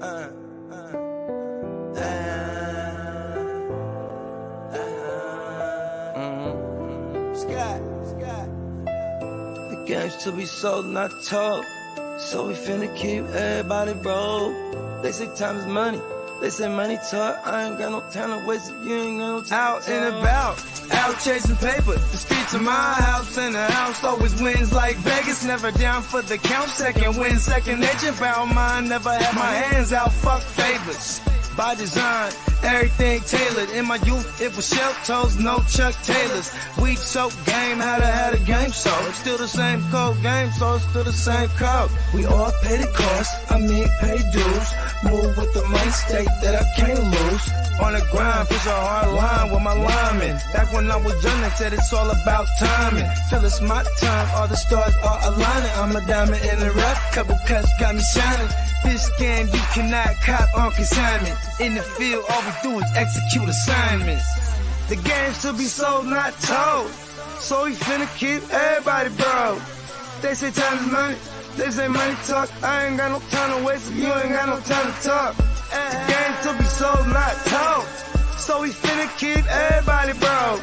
The game's to be sold, not told. So we finna keep everybody broke. They say time is money. They say money talk. I ain't got no time to waste if you ain't got no time. Out and about, out chasing paper. The streets of my house and the house always wins like Vegas. Never down for the count. Second win, second nature. Found mine. Never had my hands out. Fuck favors. By design, everything tailored. In my youth, it was shell toes, no Chuck Taylors. Weak soap game, had a game so. It's still the same code game, so it's still the same code. We all pay the cost, pay dues. Move with the mind state that I can't lose. On the grind, push a hard line with my linemen. Back when I was young, they said it's all about timing. Till it's my time, all the stars are aligning. I'm a diamond in the rough, couple cuts got me shining. This game you cannot cop on consignment. In the field, all we do is execute assignments. The game's to be sold, not told. So we finna keep everybody broke. They say time is money, they say money talk. I ain't got no time to waste if you ain't got no time to talk. The game's to be sold, not told. So we finna keep everybody broke.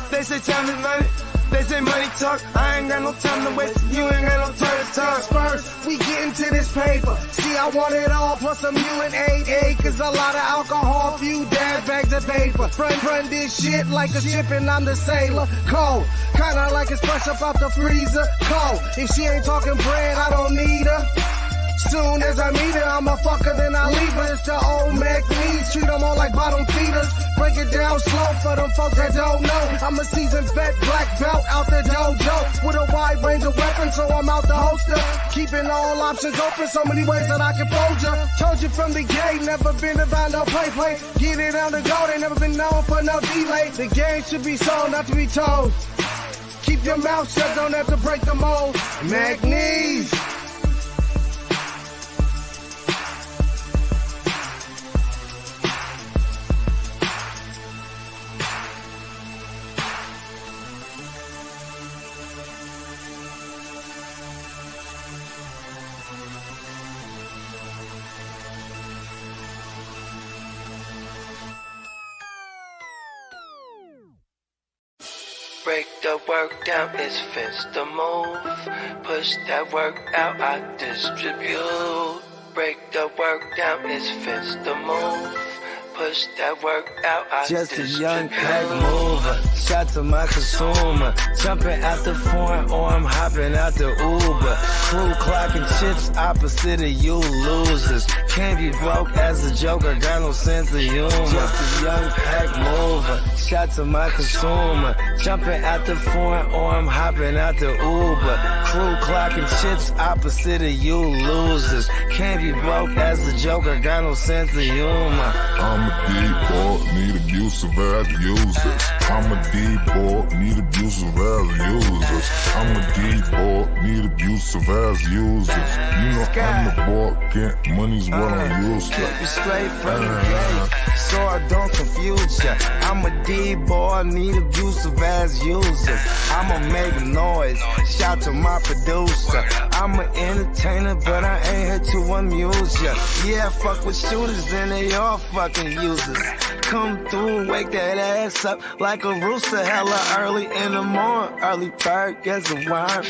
They say time is money, they say money talk. I ain't got no time to waste if you ain't got no time to talk. First, we get into this paper. See, I want it all, plus a mule and 8 acres. A lot of alcohol, few dad bags of paper. Run this shit like a ship and I'm the sailor. Cold, kinda like it's fresh up out the freezer. Cold, if she ain't talking bread, I don't need her. Soon as I meet her, I'm a fucker, then I leave her. It's the old Mac needs, treat them all like bottom feeders. Break it down slow for them folks that don't know. I'm a seasoned vet, black belt out the dojo. With a wide range of weapons, so I'm out the holster. Keeping all options open, so many ways that I can fold ya. Told you from the gate, never been about no play. Get it on the go, they never been known for no delay. The game should be sold, not to be told. Keep your mouth shut, don't have to break the mold. Mac needs. Break the work down, it's fence to move. Push that work out, I distribute. Break the work down, it's fence to move. Push that work out, I just distribute. A young pack mover, shot to my consumer. Jumping out the foreign or I'm hopping out the Uber. Crew clocking chips opposite of you losers. Can't be broke as a joker, got no sense of humor. Just a young pack mover, shot to my consumer. Jumping out the foreign or I'm hopping out the Uber. Crew clocking chips opposite of you losers. Can't be broke as a joker, got no sense of humor. I'm a D-boy, need abusive as users. I'm a D-boy, need abusive as users. I'm a D-boy, need abusive as users. You know I'm the boy, get money's what I'm used to. Keep it straight from the gate, so I don't confuse ya. I'm a D-boy, need abusive as users. I'ma make noise, shout to my producer. I'm an entertainer, but I ain't here to amuse ya. Yeah, I fuck with shooters and they all fucking users. Come through, wake that ass up like a rooster, hella early in the morning. Early bird gets a worm.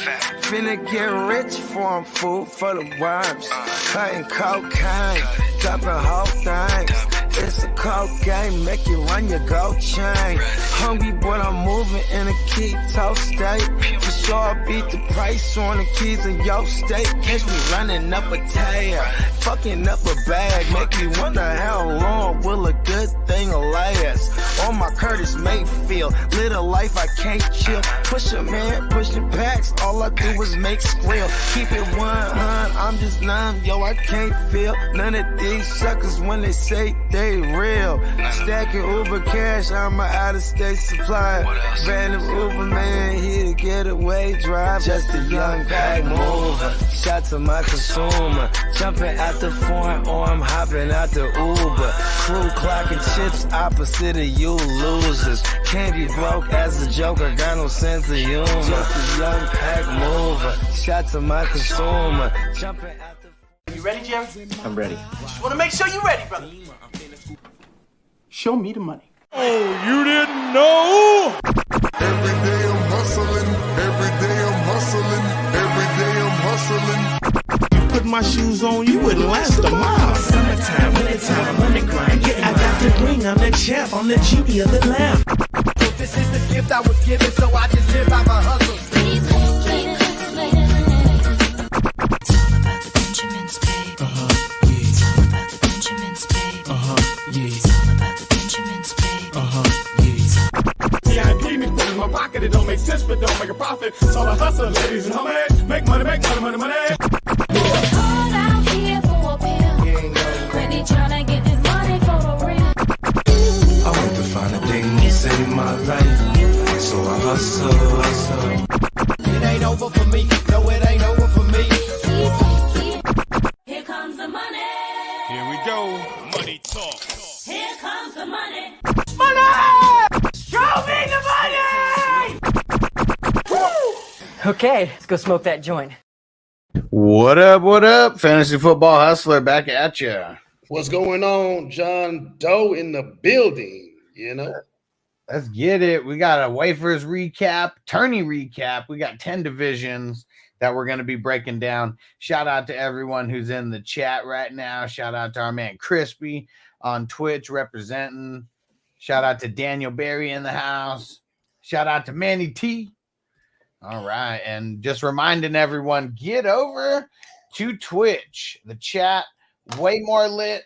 Finna get rich for 'em, food for the worms. Cutting cocaine, dropping whole things. It's a cold game, make you run your gold chain. Hungry, but I'm moving in a keto state. For sure, I beat the price on the keys in your state. Catch me running up a tail, fucking up a bag. Make me wonder how long will a good thing last. On my Curtis Mayfield, live a life I can't chill. Push a man, pushing packs, all I do is make squeal. Keep it 100, I'm just numb, yo, I can't feel none of these suckers when they say they real. Stacking Uber cash, I'm an out-of-state supply. Random Uber man here to get away drive. Just a young pack mover, shot to my consumer. Jumping out the foreign or I'm hopping out the Uber. Crew clocking chips opposite of you losers. Can't be broke as a joker, got no sense of humor. Just a young pack mover, shot to my consumer. Jumping out the You ready, Jerry? I'm ready. Just want to make sure you're ready, brother. Show me the money. Oh, you didn't know? Every day I'm hustling, every day I'm hustling, every day I'm hustling. Put my shoes on, you wouldn't last a mile. Summertime, wintertime, I'm on the grind. Yeah, I got the ring, I'm the champ, I'm the genie of the lamp. This is the gift I was given, so I just live by my hustle. It's all about the Benjamins, baby. It's all about the Benjamins, baby. It's all about the Benjamins, baby. VIP me put in my pocket, it don't make sense, but don't make a profit. It's all a hustle, ladies and homies. Make money, money, money. All out here for a pill. Really tryna get this money for the real. I want to find the things in my life, so I hustle. It ain't over for me. No, it ain't over for me. Here comes the money. Here we go. Money talk. Here comes the money. Okay, let's go smoke that joint. What up, Fantasy Football Hustler back at you. What's going on, John Doe in the building, you know? Let's get it. We got a WAFERZ recap, tourney recap. We got 10 divisions that we're going to be breaking down. Shout out to everyone who's in the chat right now. Shout out to our man Crispy on Twitch representing. Shout out to Daniel Berry in the house. Shout out to Manny T. All right. And just reminding everyone, get over to Twitch. The chat, way more lit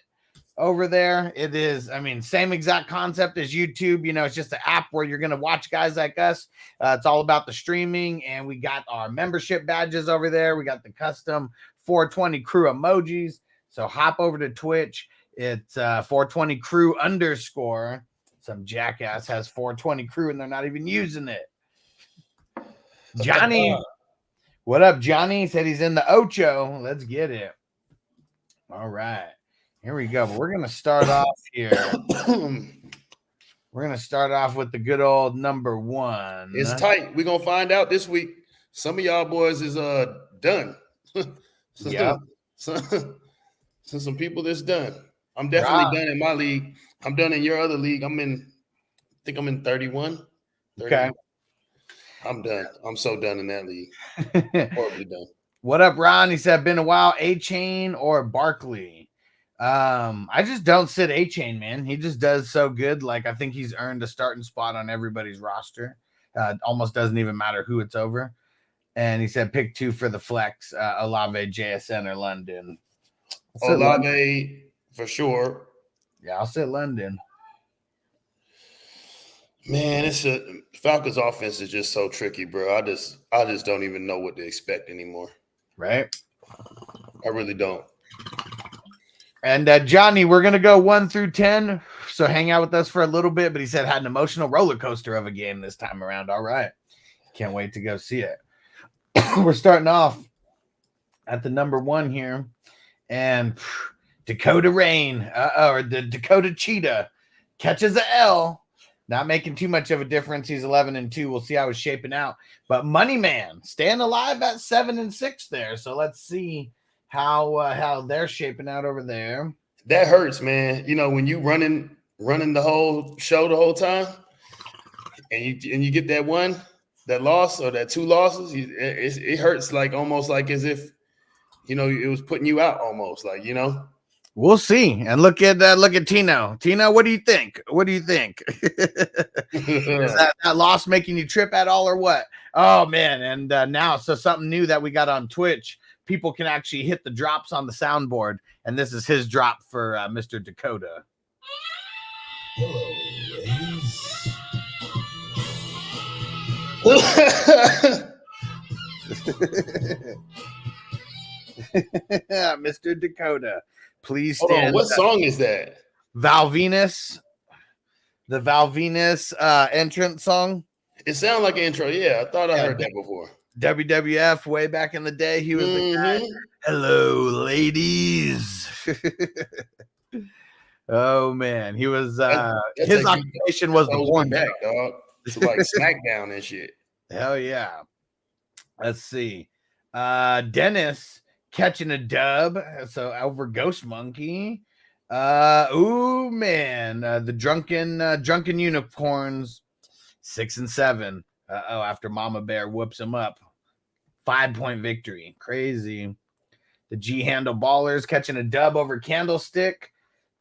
over there. It is, I mean, same exact concept as YouTube. You know, it's just an app where you're going to watch guys like us. It's all about the streaming. And we got our membership badges over there. We got the custom 420 crew emojis. So hop over to Twitch. It's 420 crew _ Some jackass has 420 crew and they're not even using it. Johnny, what up, Johnny? Said he's in the Ocho. Let's get it. All right, here we go. But we're gonna start off here. We're gonna start off with the good old number one. It's tight. We're gonna find out this week. Some of y'all boys is done. Yeah. Some people that's done. I'm definitely done in my league. I'm done in your other league. I think I'm in 31. 30. Okay. I'm done. I'm so done in that league. Horribly done. What up, Ron? He said, been a while. A-Chain or Barkley? I just don't sit A-Chain, man. He just does so good. Like, I think he's earned a starting spot on everybody's roster. Almost doesn't even matter who it's over. And he said, pick 2 for the flex. Olave, JSN, or London. Olave for sure. Yeah, I'll sit London. Man, Falcons offense is just so tricky, bro. I just don't even know what to expect anymore. Right? I really don't. And Johnny, we're gonna go 1 through 10. So hang out with us for a little bit. But he said had an emotional roller coaster of a game this time around. All right, can't wait to go see it. We're starting off at the number 1 here, and Dakota Rain, or the Dakota Cheetah, catches a L. Not making too much of a difference. He's 11-2. We'll see how he's shaping out. But Money Man staying alive at 7-6 there. So let's see how they're shaping out over there. That hurts, man. You know, when you running the whole show the whole time, and you get that loss or that 2 losses, it hurts like almost like as if, you know, it was putting you out almost, like, you know. We'll see. And look at Tino. Tino, what do you think? What do you think? Is that loss making you trip at all or what? Oh, man. And now, so something new that we got on Twitch, people can actually hit the drops on the soundboard. And this is his drop for Mr. Dakota. Mr. Dakota. Please stand. Hold on, what song is that? Val Venus. The Val Venus entrance song. It sounds like an intro. Yeah, I thought I heard that before. WWF way back in the day. He was the guy. Hello, ladies. Oh man, he was. His like occupation was the horn back, dog. It's like SmackDown and shit. Hell yeah. Let's see. Dennis catching a dub. So over Ghost Monkey. The drunken unicorns 6 and 7. After Mama Bear whoops them up. 5-point victory. Crazy. The G Handle Ballers catching a dub over Candlestick.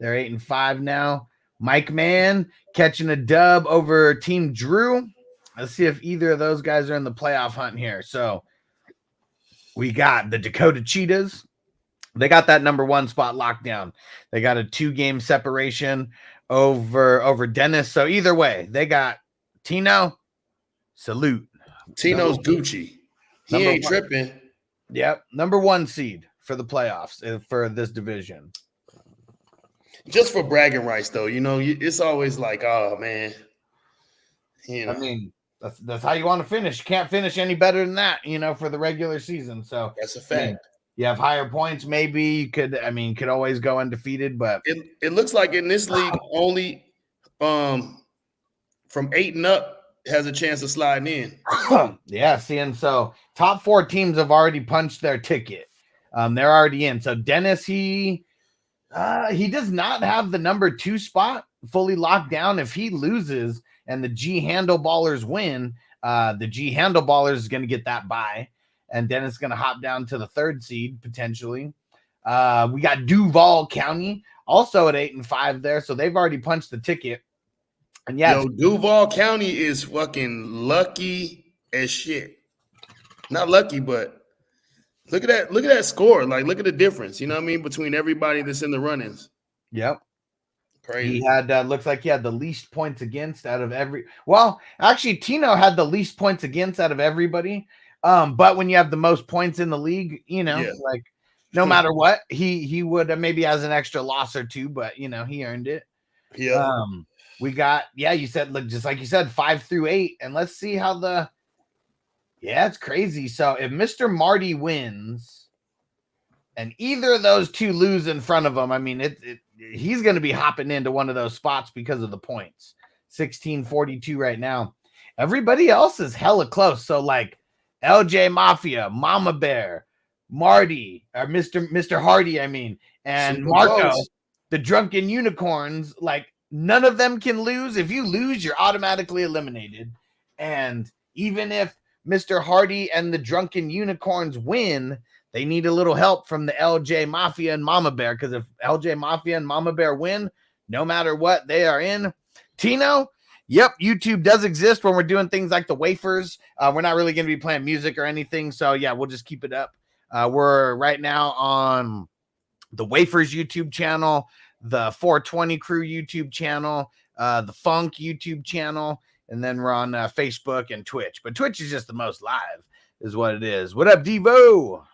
They're 8 and 5 now. Mike Mann catching a dub over Team Drew. Let's see if either of those guys are in the playoff hunt here. So we got the Dakota Cheetahs. They got that number 1 spot locked down. They got a 2-game separation over Dennis. So either way, they got Tino. Salute. Tino's Gucci. He ain't tripping. Yep. Number 1 seed for the playoffs for this division. Just for bragging rights, though, it's always like, oh man. I mean, that's how you want to finish. You can't finish any better than that, for the regular season. So that's a fact. You have higher points, maybe you could always go undefeated, but it looks like in this league only from 8 and up has a chance of sliding in. Yeah, seeing so top 4 teams have already punched their ticket. They're already in. So Dennis, he does not have the number 2 spot fully locked down. If he loses and the G Handle Ballers win, the G Handle Ballers is going to get that bye. And Dennis is going to hop down to the 3rd seed, potentially. We got Duval County also at 8 and 5 there. So they've already punched the ticket. And yeah, Duval County is fucking lucky as shit. Not lucky, but look at that. Look at that score. Like, look at the difference. You know what I mean? Between everybody that's in the run-ins. Yep. Crazy. He had looks like he had the least points against out of every. Well, actually, Tino had the least points against out of everybody. But when you have the most points in the league, like no matter what, he would maybe has an extra loss or 2, but he earned it. Yeah. We got you said just like you said 5 through 8, and let's see how it's crazy. So if Mr. Marty wins and either of those 2 lose in front of him, I mean he's going to be hopping into one of those spots because of the points. 16-42 right now. Everybody else is hella close. So like LJ Mafia, Mama Bear, Marty, or Mr. Hardy, and Super Marco, close. The Drunken Unicorns, like none of them can lose. If you lose, you're automatically eliminated. And even if Mr. Hardy and the Drunken Unicorns win, they need a little help from the LJ Mafia and Mama Bear, because if LJ Mafia and Mama Bear win, no matter what, they are in. Tino, yep, YouTube does exist when we're doing things like the WAFERZ. We're not really going to be playing music or anything, so yeah, we'll just keep it up. We're right now on the WAFERZ YouTube channel, the 420 Crew YouTube channel, the Funk YouTube channel, and then we're on Facebook and Twitch. But Twitch is just the most live, is what it is. What up, Devo?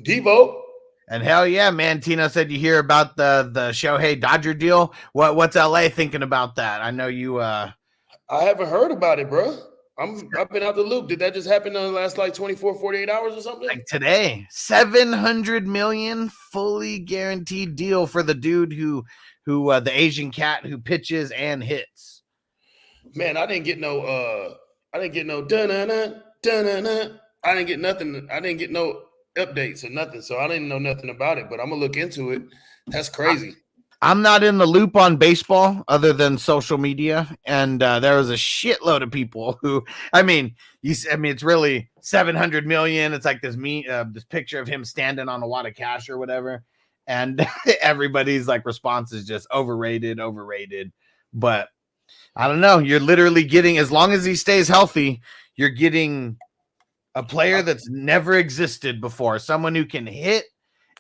Devo. And hell yeah, man. Tino said you hear about the Shohei Dodger deal. What's LA thinking about that? I know you I haven't heard about it, bro. I've been out the loop. Did that just happen in the last like 24, 48 hours or something? like today. $700 million fully guaranteed deal for the dude who the Asian cat who pitches and hits. Man, I didn't get no dun-dun-dun, dun-dun-dun. I didn't get nothing. I didn't get no updates or nothing, so I didn't know nothing about it, but I'm gonna look into it. That's crazy. I'm not in the loop on baseball other than social media, and there was a shitload of people who, it's really 700 million. It's like this picture of him standing on a wad of cash or whatever, and everybody's like response is just overrated. But I don't know. You're literally getting, as long as he stays healthy, you're getting a player that's never existed before, someone who can hit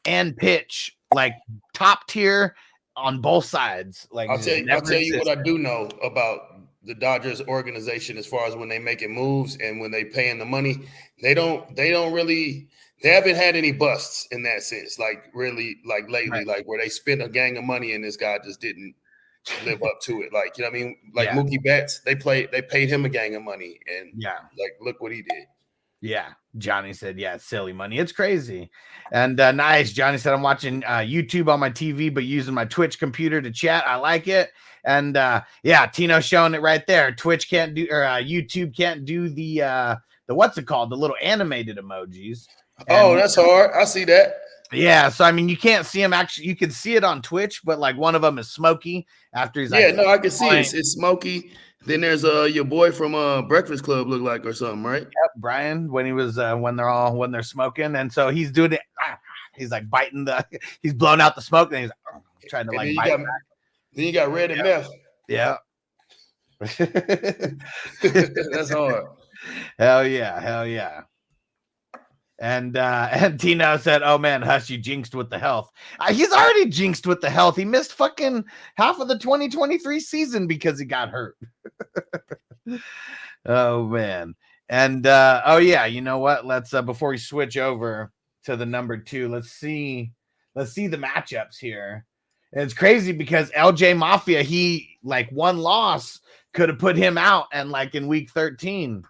and pitch like top tier on both sides. Like I'll tell you what I do know about the Dodgers organization as far as when they making moves and when they paying the money. They haven't had any busts in that sense. Like really, like lately, right. Like where they spent a gang of money and this guy just didn't live up to it. Like, you know what I mean? Like Mookie Betts, they paid him a gang of money, and like look what he did. Yeah, Johnny said, it's silly money. It's crazy. And nice. Johnny said, I'm watching YouTube on my TV, but using my Twitch computer to chat. I like it. And Tino's showing it right there. Twitch can't do, or YouTube can't do the what's it called? The little animated emojis. Oh, that's hard. I see that. Yeah, so I mean, you can't see him actually. You can see it on Twitch, but like one of them is Smokey after he's Yeah, like, no, I can see it. It's Smokey. Then there's your boy from Breakfast Club look like or something, right? Yep, Brian, when he was when they're smoking, and so he's doing it. He's like biting he's blowing out the smoke, and he's trying to like bite it back. Then you got Red and Meth. Yeah. That's hard. Hell yeah. And Tino said, "Oh man, Hush, you jinxed with the health." He's already jinxed with the health. He missed fucking half of the 2023 season because he got hurt. Oh man. And oh yeah, you know what? Let's before we switch over to the number 2, let's see the matchups here. And it's crazy because LJ Mafia, he like one loss could have put him out, and like in week 13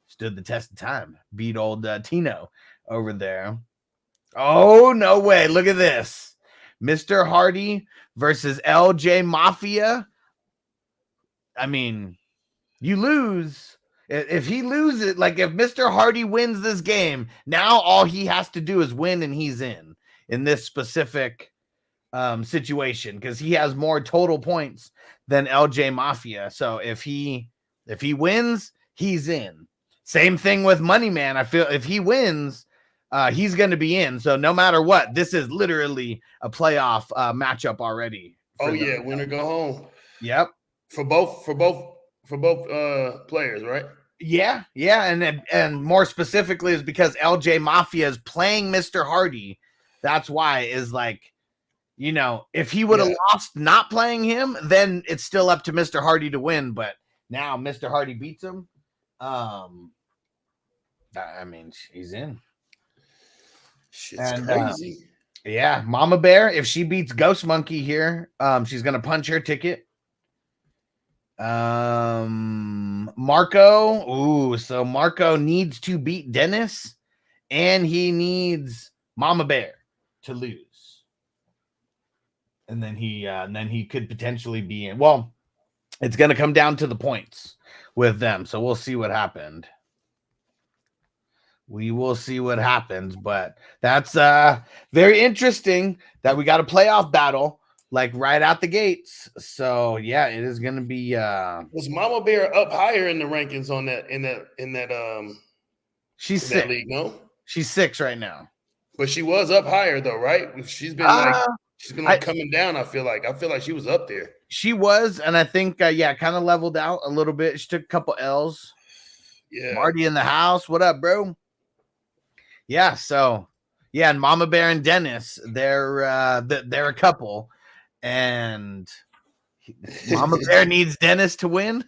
stood the test of time, beat old Tino over there. Oh, no way. Look at this. Mr. Hardy versus LJ Mafia. I mean, you lose. If he loses, like if Mr. Hardy wins this game, now all he has to do is win and he's in this specific situation because he has more total points than LJ Mafia. So if he wins, he's in. Same thing with Money Man. I feel if he wins, he's going to be in. So no matter what, this is literally a playoff matchup already. Oh yeah, win or go home. Yep. For both players, right? Yeah, and more specifically is because LJ Mafia is playing Mr. Hardy. That's why is like, you know, if he would have lost not playing him, then it's still up to Mr. Hardy to win. But now Mr. Hardy beats him. I mean, he's in. Shit's crazy. Yeah, Mama Bear, if she beats Ghost Monkey here, she's gonna punch her ticket. Marco, so Marco needs to beat Dennis, and he needs Mama Bear to lose, and then he could potentially be in. Well, it's gonna come down to the points with them, so we'll see what happened. We will see what happens, but that's very interesting that we got a playoff battle like right out the gates. So yeah, it is going to be. Was Mama Bear up higher in the rankings on that in that She's 6. League, no? She's 6 right now, but she was up higher though, right? She's been coming down. I feel like she was up there. She was, and I think kind of leveled out a little bit. She took a couple L's. Yeah, Marty in the house. What up, bro? Yeah, so yeah, and Mama Bear and Dennis, they're a couple, and Mama Bear needs Dennis to win.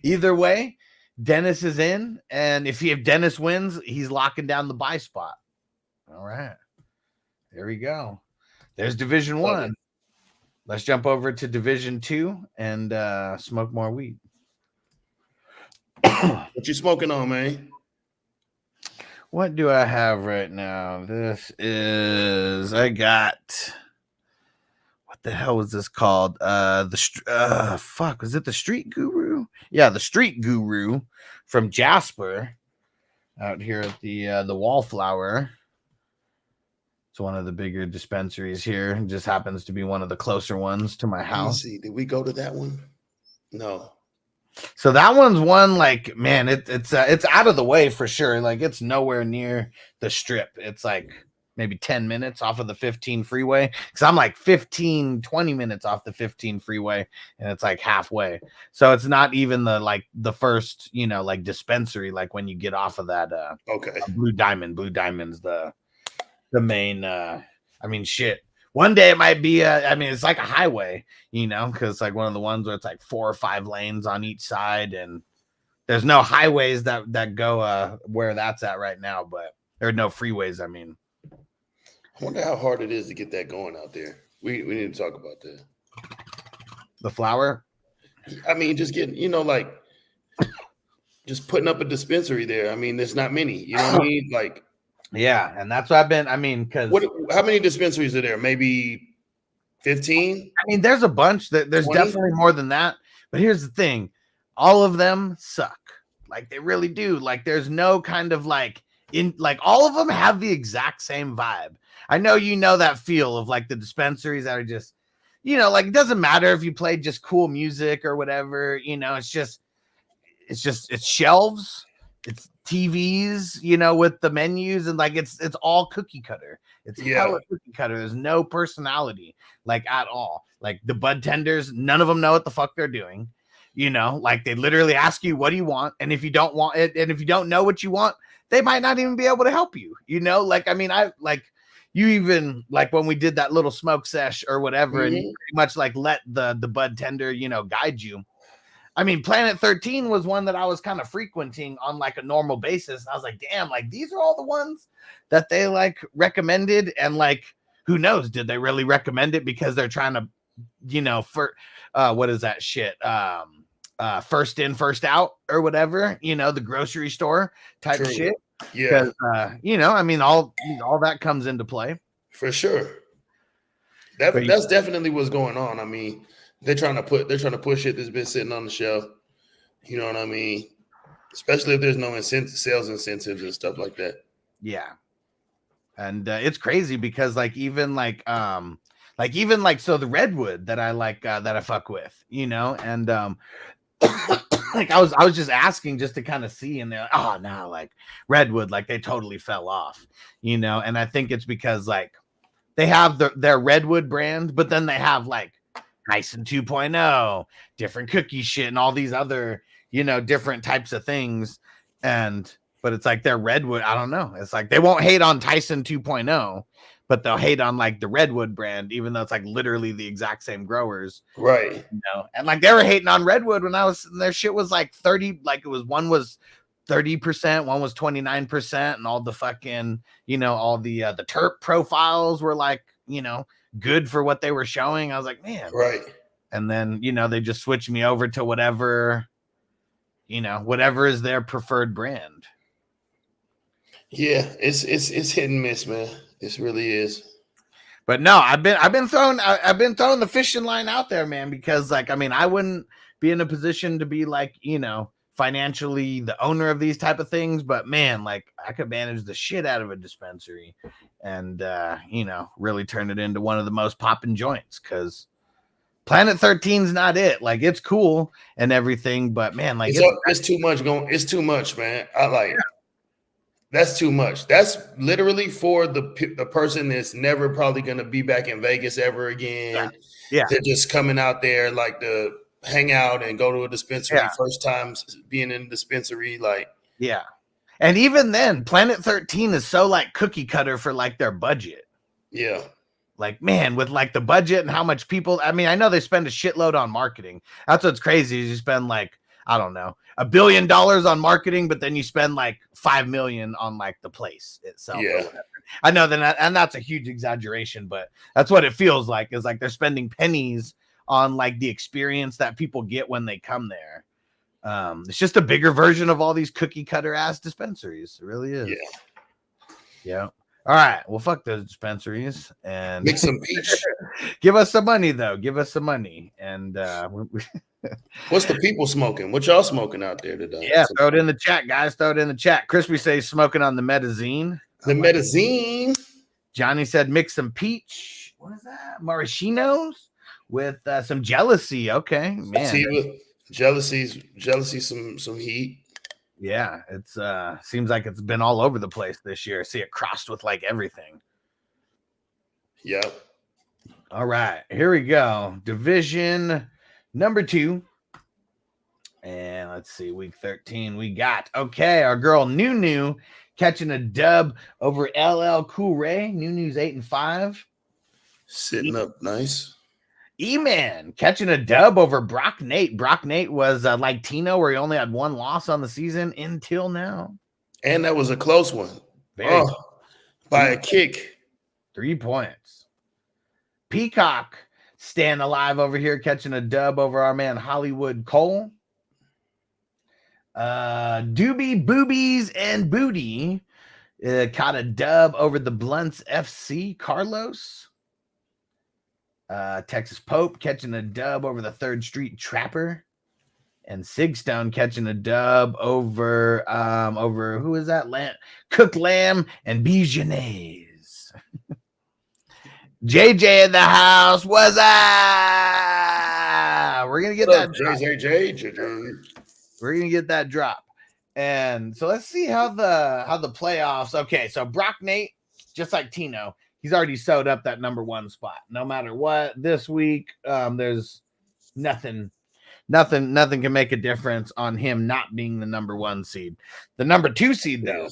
Either way, Dennis is in, and if Dennis wins, he's locking down the bye spot. All right, there we go. There's Division 1. Let's jump over to Division 2 and smoke more weed. What you smoking on, man? What do I have right now? I got, what the hell was this called? Was it the Street Guru? Yeah, the Street Guru from Jasper out here at the Wallflower. It's one of the bigger dispensaries here. It just happens to be one of the closer ones to my house. Let me see. Did we go to that one? No. So that one's one, like, man, it's out of the way for sure. Like, it's nowhere near the strip. It's like maybe 10 minutes off of the 15 freeway. Because I'm like 20 minutes off the 15 freeway, and it's like halfway. So it's not even the first, like dispensary, like when you get off of that Blue Diamond. Blue Diamond's the main shit. One day it might be it's like a highway, because it's like one of the ones where it's like 4 or 5 lanes on each side, and there's no highways that go where that's at right now, but there are no freeways. I wonder how hard it is to get that going out there. We need to talk about that. The flower? Just getting, just putting up a dispensary there. There's not many, you know what I mean? Like, yeah, and that's what I've been. Because how many dispensaries are there? Maybe 15? There's a bunch. There's 20? Definitely more than that. But here's the thing: all of them suck. Like, they really do. Like, there's no kind of like in like all of them have the exact same vibe. I know you know that feel of like the dispensaries that are just, you know, like it doesn't matter if you play just cool music or whatever, you know, it's shelves, it's TVs, you know, with the menus, and like it's all cookie cutter. It's hella cookie cutter. There's no personality like at all. Like the bud tenders, none of them know what the fuck they're doing. You know, like they literally ask you, what do you want? And if you don't want it, and if you don't know what you want, they might not even be able to help you. You know, like, I mean, I like you even like when we did that little smoke sesh or whatever, and you pretty much like let the bud tender, you know, guide you. I mean, Planet 13 was one that I was kind of frequenting on like a normal basis. I was like, damn, like these are all the ones that they like recommended. And like, who knows? Did they really recommend it because they're trying to, you know, for what is that shit? First in, first out or whatever, you know, the grocery store type shit. Yeah. Because, you know, I mean, all that comes into play. For sure. That's definitely what's going on. I mean, they're trying to push shit that's been sitting on the shelf. You know what I mean? Especially if there's no sales incentives and stuff like that. Yeah. And it's crazy because like even like so the Redwood that I like that I fuck with, you know, and like I was just asking just to kind of see, and they're like, oh no, like Redwood, like they totally fell off, you know, and I think it's because like they have their Redwood brand, but then they have like Tyson 2.0, different cookie shit, and all these other, you know, different types of things. But it's like their Redwood, I don't know. It's like they won't hate on Tyson 2.0, but they'll hate on like the Redwood brand, even though it's like literally the exact same growers. Right. You know, and like they were hating on Redwood when their shit was like 30, like one was 30%, one was 29%, and all the fucking, you know, all the terp profiles were like, you know, good for what they were showing. I was like, man. Right. And then, you know, they just switched me over to whatever, you know, whatever is their preferred brand. Yeah, it's hit and miss, man. This really is. But no, I've been throwing the fishing line out there, man, because like, I mean, I wouldn't be in a position to be like, you know, financially the owner of these type of things, but man, like I could manage the shit out of a dispensary and you know, really turn it into one of the most popping joints, because Planet 13's not it. Like it's cool and everything, but man, like it's too much going. It's too much, man. I like it. That's too much. That's literally for the person that's never probably going to be back in Vegas ever again. Yeah. They're just coming out there like to hang out and go to a dispensary. First time being in a dispensary. Like, yeah. And even then, Planet 13 is so like cookie cutter for like their budget. Yeah. Like, man, with like the budget and how much people, I mean, I know they spend a shitload on marketing. That's what's crazy is you spend like, I don't know, $1 billion on marketing, but then you spend like 5 million on like the place itself. Yeah. I know that, and that's a huge exaggeration, but that's what it feels like, is like they're spending pennies on like the experience that people get when they come there. It's just a bigger version of all these cookie cutter ass dispensaries. It really is. Yeah. All right. Well, fuck those dispensaries and make some peach. Give us some money though. Give us some money. And what's the people smoking? What y'all smoking out there today? Yeah, throw it in the chat, guys. Throw it in the chat. Crispy says smoking on the Medizin. The Medizin. Johnny said mix some peach. What is that? Maraschinos with some jealousy. Okay, man. Jealousy, some heat. Yeah, it's seems like it's been all over the place this year. See it crossed with like everything. Yep. All right, here we go. Division number 2. And let's see, week 13. We got our girl Nunu catching a dub over LL Cool Ray. Nunu's 8-5. Sitting up nice. E-Man catching a dub over Brock Nate. Brock Nate was like Tino, where he only had 1 loss on the season until now. And that was a close one. By a kick. 3 points. Peacock staying alive over here, catching a dub over our man Hollywood Cole. Doobie Boobies and Booty caught a dub over the Blunts FC. Carlos. Texas Pope catching a dub over the 3rd Street Trapper. and Sigstone catching a dub over who is that? Cook Lamb and Bijanaise. JJ in the house. What's up? We're gonna get that drop. We're gonna get that drop. And so let's see how the playoffs. Okay, so Brock Nate, just like Tino, he's already sewed up that number 1 spot. No matter what, this week, there's nothing can make a difference on him not being the number 1 seed. The number 2 seed, though,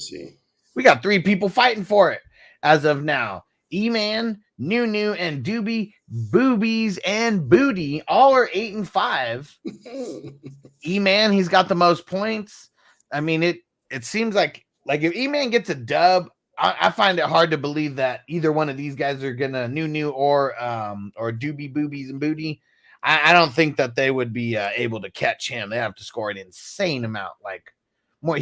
we got 3 people fighting for it as of now. E-Man, New, and Doobie, Boobies, and Booty all are 8-5. E-Man, he's got the most points. I mean, it seems like if E-Man gets a dub, I find it hard to believe that either one of these guys are gonna New or Doobie, Boobies, and Booty. I don't think that they would be able to catch him. They have to score an insane amount. Like more,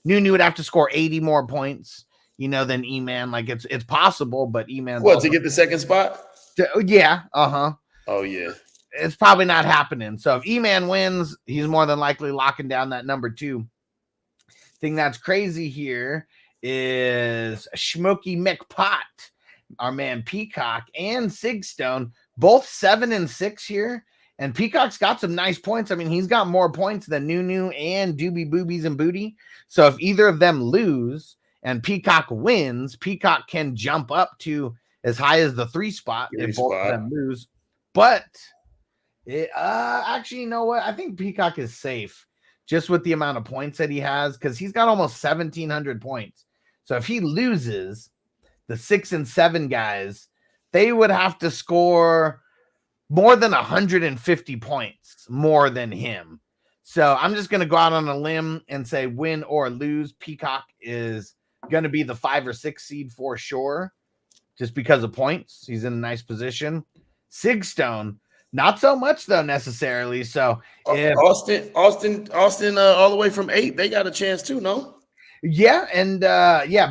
New would have to score 80 more points, than E-Man. Like it's possible, but E-Man. What, to get the 2nd spot? Yeah. Oh yeah. It's probably not happening. So if E-Man wins, he's more than likely locking down that number 2. Thing that's crazy here is Schmokey McPot, our man Peacock, and Sigstone, both 7-6 here. And Peacock's got some nice points. I mean, he's got more points than New and Doobie, Boobies, and Booty. So if either of them lose and Peacock wins, Peacock can jump up to as high as the 3 spot if both of them lose. But actually, you know what? I think Peacock is safe just with the amount of points that he has, because he's got almost 1,700 points. So if he loses, the 6 and 7 guys, they would have to score more than 150 points more than him. So I'm just going to go out on a limb and say win or lose, Peacock is going to be the 5 or 6 seed for sure, just because of points. He's in a nice position. Sigstone, not so much though necessarily. So if Austin, all the way from 8, they got a chance too, no? Yeah, and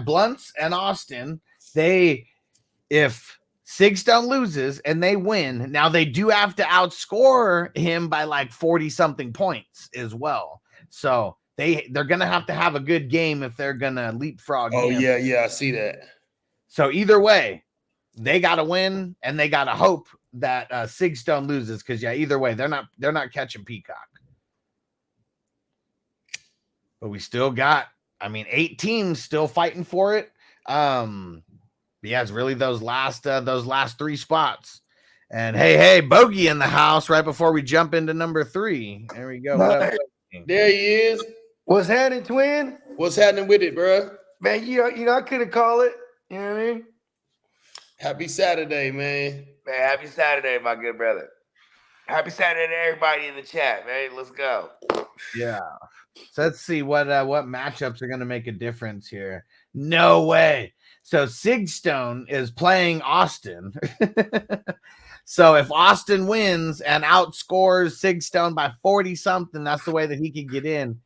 Blunts and Austin, if Sigstone loses and they win, now they do have to outscore him by like 40 something points as well. So they're gonna have to have a good game if they're gonna leapfrog him. Yeah, I see that. So either way, they gotta win and they gotta hope that Sigstone loses, because either way, they're not catching Peacock. But we still got 8 teams still fighting for it. It's really those last 3 spots. And hey, Bogey in the house right before we jump into number 3. There we go. There he is. What's happening, twin? What's happening with it, bro? Man, I couldn't call it. You know what I mean? Happy Saturday, man. Man, happy Saturday, my good brother. Happy Saturday to everybody in the chat, man. Let's go. Yeah. So let's see what matchups are going to make a difference here. No way. So Sigstone is playing Austin. So if Austin wins and outscores Sigstone by 40 something, that's the way that he can get in.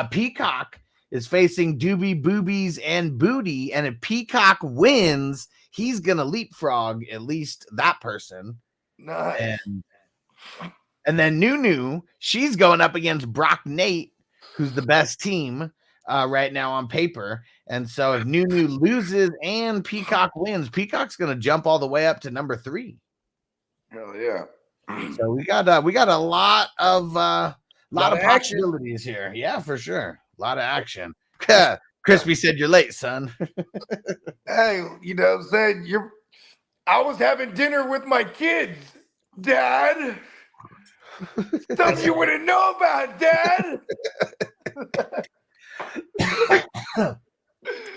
Peacock is facing Doobie, Boobies, and Booty. And if Peacock wins, he's going to leapfrog at least that person. Nice. And then New, she's going up against Brock Nate, who's the best team right now on paper. And so if New loses and Peacock wins, Peacock's going to jump all the way up to number 3. Hell yeah. So we got a lot of possibilities here. Yeah, for sure. A lot of action. Crispy said you're late, son. Hey, you know what I'm saying? I was having dinner with my kids, Dad. Stuff you wouldn't know about, Dad.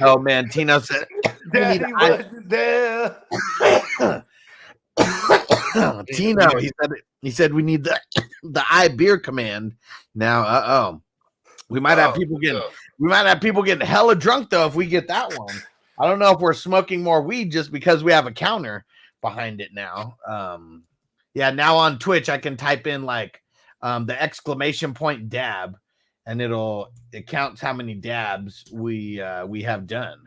Oh man, Tino said Daddy wasn't there. Tino, he said we need the I beer command. Now, we might have people getting hella drunk though if we get that one. I don't know if we're smoking more weed just because we have a counter behind it now. Now on Twitch I can type in like the exclamation point dab, and it counts how many dabs we have done.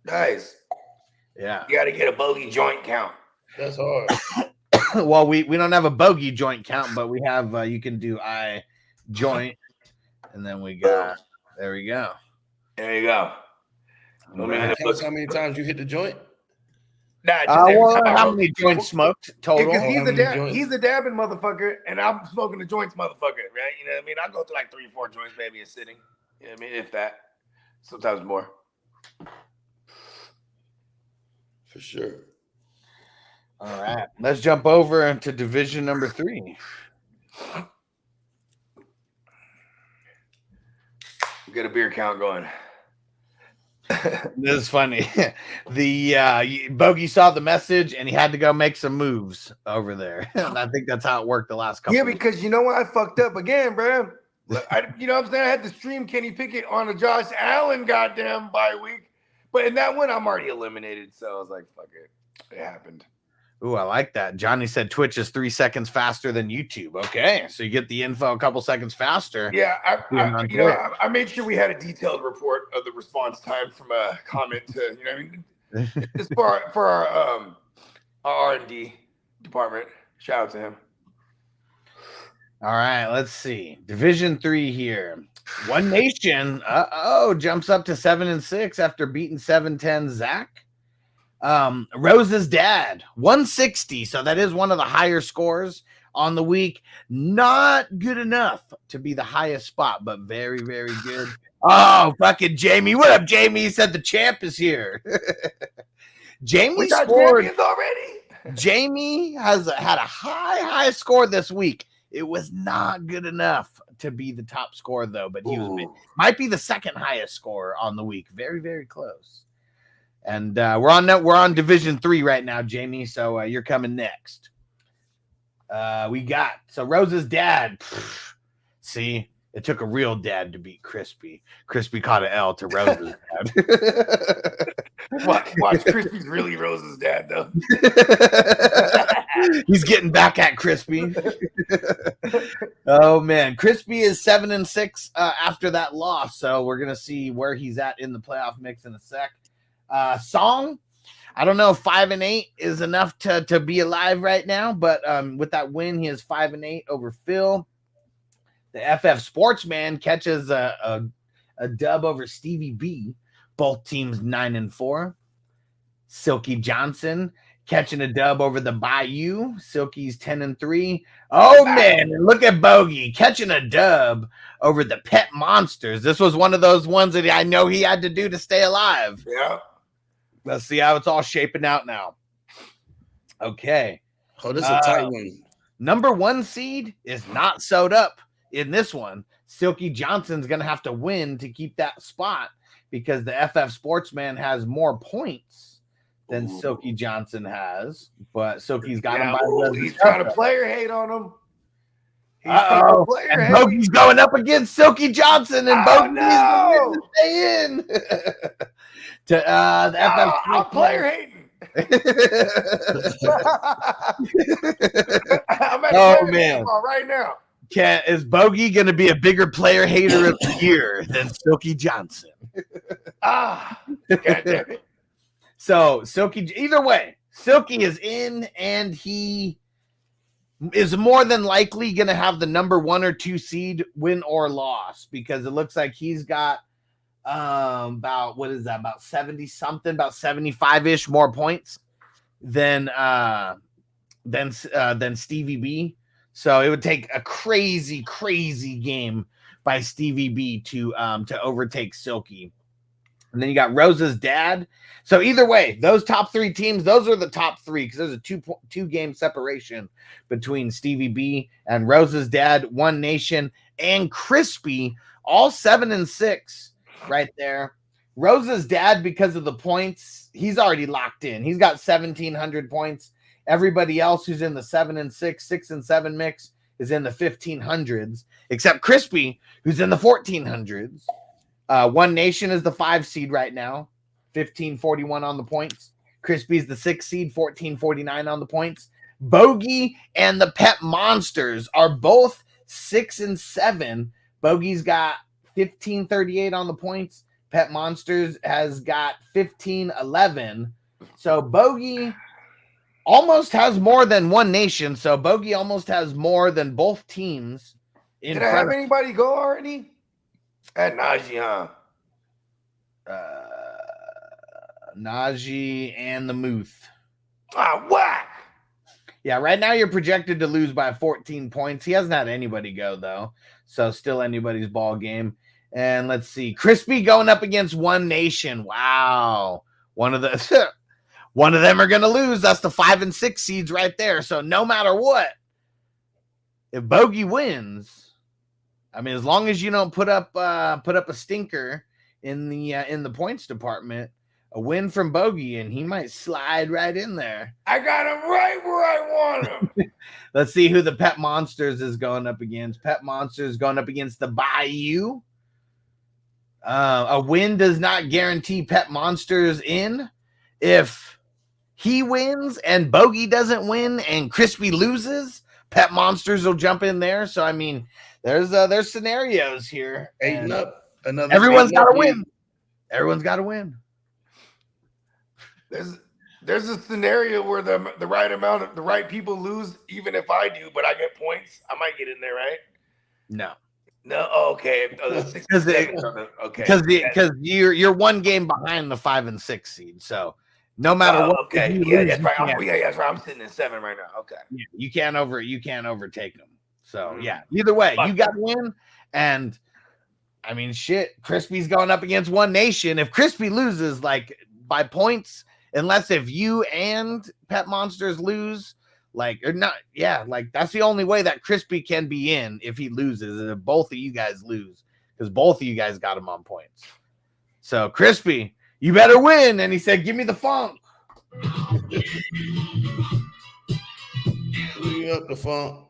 Nice. Yeah. You got to get a bogey joint count. That's hard. well, we don't have a bogey joint count, but we have you can do I joint, and then we go. There we go. There you go. It counts how many times you hit the joint. Nah, just every time I how roll. many joints smoked total? Because joints? he's a dabbing motherfucker, and I'm smoking the joints motherfucker, right? You know what I mean? I go through like 3 or 4 joints maybe a sitting. You know what I mean? If that. Sometimes more. For sure. All right. Let's jump over into division number 3. Get a beer count going. This is funny. The Bogey saw the message and he had to go make some moves over there. And I think that's how it worked the last couple. Yeah, because you know what? I fucked up again, bro. You know what I'm saying? I had to stream Kenny Pickett on a Josh Allen goddamn bye week. But in that one, I'm already eliminated. So I was like, fuck it. It happened. Ooh, I like that. Johnny said Twitch is 3 seconds faster than YouTube. Okay, so you get the info a couple seconds faster. Yeah, I made sure we had a detailed report of the response time from a comment to, you know what I mean? It's for our R&D department. Shout out to him. All right, let's see. Division 3 here. One Nation, jumps up to 7-6 after beating 7-10 Zach. Rose's dad, 160. So that is one of the higher scores on the week. Not good enough to be the highest spot, but very, very good. Oh, fucking Jamie. What up, Jamie? He said the champ is here. Jamie scored already. Jamie had a high score this week. It was not good enough to be the top score, though, but he might be the second highest score on the week. Very, very close. And we're on Division 3 right now, Jamie. So you're coming next. We got Rose's dad. See, it took a real dad to beat Crispy. Crispy caught an L to Rose's dad. Watch Crispy's really Rose's dad, though. He's getting back at Crispy. Oh man, Crispy is 7-6 after that loss. So we're gonna see where he's at in the playoff mix in a sec. Song, I don't know if 5-8 is enough to be alive right now, but with that win, he is 5-8 over Phil. The FF Sportsman catches a dub over Stevie B. Both teams 9-4. Silky Johnson catching a dub over the Bayou. Silky's 10-3. Oh man, and look at Bogey catching a dub over the Pet Monsters. This was one of those ones that I know he had to do to stay alive. Yeah. Let's see how it's all shaping out now. Okay. Oh, this is a tight one. Number 1 seed is not sewed up in this one. Silky Johnson's going to have to win to keep that spot because the FF Sportsman has more points than Silky Johnson has. But Silky's got him by he's trying to player hate on him. And Bogey's going up against Silky Johnson, and Bogey's going to stay in. The I'm player hating. I'm man, right now. Is Bogey going to be a bigger player hater of the year than Silky Johnson? God damn it. So Silky, either way, Silky is in, and he is more than likely going to have the number 1 or 2 seed win or loss because it looks like he's got about 70 something, about 75-ish more points than Stevie B. So it would take a crazy game by Stevie B to overtake Silky. And then you got Rose's dad. So either way, those top 3 teams, those are the top 3 because there's a 2-game separation between Stevie B and Rose's dad, One Nation, and Crispy, all 7-6 right there. Rose's dad, because of the points, he's already locked in. He's got 1,700 points. Everybody else who's in the 7-6, 6-7 mix is in the 1,500s, except Crispy, who's in the 1,400s. One Nation is the 5 seed right now, 1,541 on the points. Crispy's the 6 seed, 1,449 on the points. Bogey and the Pet Monsters are both 6-7. Bogey's got 1,538 on the points. Pet Monsters has got 1,511. So Bogey almost has more than one nation. So Bogey almost has more than both teams. Did I have anybody go already? At Najee, huh? Najee and the Muth. Ah, whack. Yeah, right now you're projected to lose by 14 points. He hasn't had anybody go, though. So still anybody's ball game. And let's see. Crispy going up against One Nation. Wow. One of them are going to lose. That's the 5 and 6 seeds right there. So no matter what, if Bogey wins, I mean, as long as you don't put up a stinker in the points department, a win from Bogey, and he might slide right in there. I got him right where I want him. Let's see who the Pet Monsters is going up against. Pet Monsters going up against the Bayou. A win does not guarantee Pet Monsters in. If he wins and Bogey doesn't win and Crispy loses, Pet Monsters will jump in there. So, I mean, there's scenarios here. Eight up. Everyone's got to win. Everyone's got to win. There's a scenario where the right people lose, even if I do, but I get points. I might get in there, right? No. Okay. Because you're one game behind the 5 and 6 seed. So no matter what. Okay. Yeah, that's right. That's right. I'm sitting in 7 right now. Okay. Yeah, you can't overtake them. So yeah. Either way, you got to win. And I mean, shit. Crispy's going up against One Nation. If Crispy loses, like by points. Unless if you and Pet Monsters lose, like or not, yeah, like that's the only way that Crispy can be in if he loses, and if both of you guys lose, because both of you guys got him on points. So Crispy, you better win. And he said, "Give me the funk." Bring up the funk.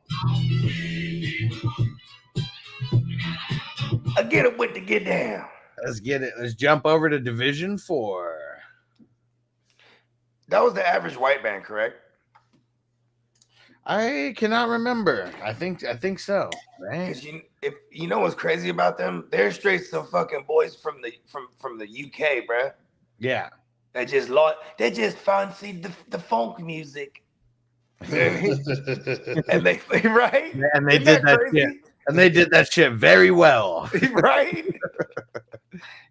I get it with the get down. Let's get it. Let's jump over to Division 4. That was the average white band, correct? I cannot remember. I think so. Right? Because if you know what's crazy about them, they're straight some fucking boys from the UK, bruh. Yeah. They just fancied the funk music. And they right? And they did that shit. And they did that shit very well. Right?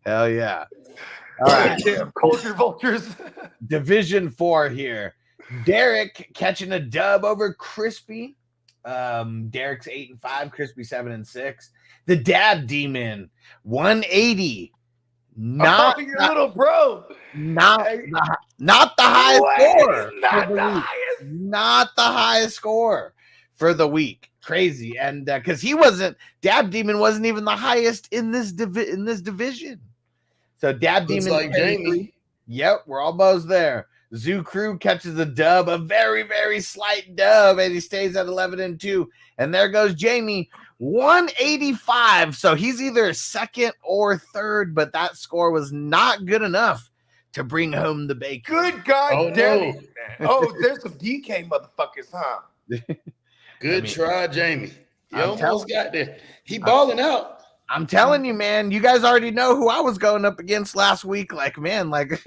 Hell yeah. All right. Damn, culture vultures. Division 4 here. Derek catching a dub over Crispy. Derek's 8 and 5, Crispy 7 and 6. The Dab Demon 180. Not your little bro. Not the highest score. Not the highest score for the week. Crazy. And because Dab Demon wasn't even the highest in this division. So Dab Demon like Jamie. Yep, we're almost there. Zoo Crew catches a dub, a very, very slight dub, and he stays at 11 and 2. And there goes Jamie, 185. So he's either second or third, but that score was not good enough to bring home the bacon. Good God damn it, man. Oh, there's some DK motherfuckers, huh? Good try, Jamie. You almost got there. He balling out. I'm telling you, man, you guys already know who I was going up against last week. Like, man, like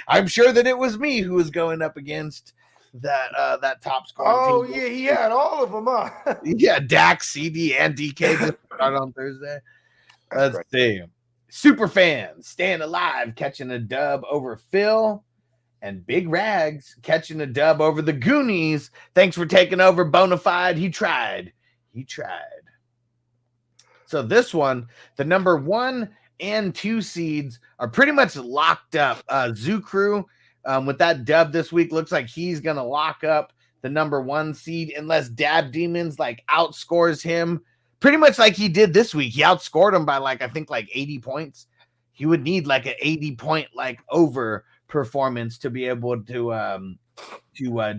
I'm sure that it was me who was going up against that top scorer. Oh, team. yeah, he had all of them, huh? Yeah, Dak, CD, and DK just start on Thursday. Let's see. Superfan staying alive, catching a dub over Phil, and Big Rags catching a dub over the Goonies. Thanks for taking over, Bonafide. He tried. So this one, the number 1 and 2 seeds are pretty much locked up. Zoo Crew, with that dub this week, looks like he's going to lock up the number 1 seed unless Dab Demons like outscores him pretty much like he did this week. He outscored him by I think 80 points. He would need like an 80-point over performance to be able to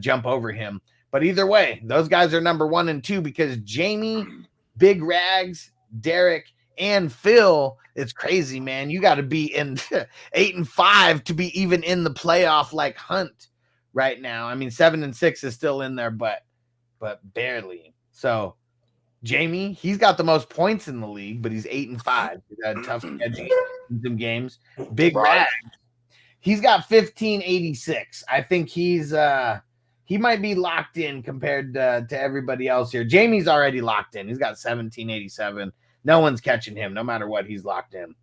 jump over him. But either way, those guys are number 1 and 2 because Jamie, Big Rags, Derek, and Phil, it's crazy, man. You got to be in 8 and 5 to be even in the playoff hunt right now. I mean, 7 and 6 is still in there, but barely. So Jamie, he's got the most points in the league, but he's 8 and 5. He's had a tough schedule in some games. Big Rag, he's got 1586. I think he's he might be locked in compared to everybody else here. Jamie's already locked in. He's got 1787. No one's catching him, no matter what. He's locked in.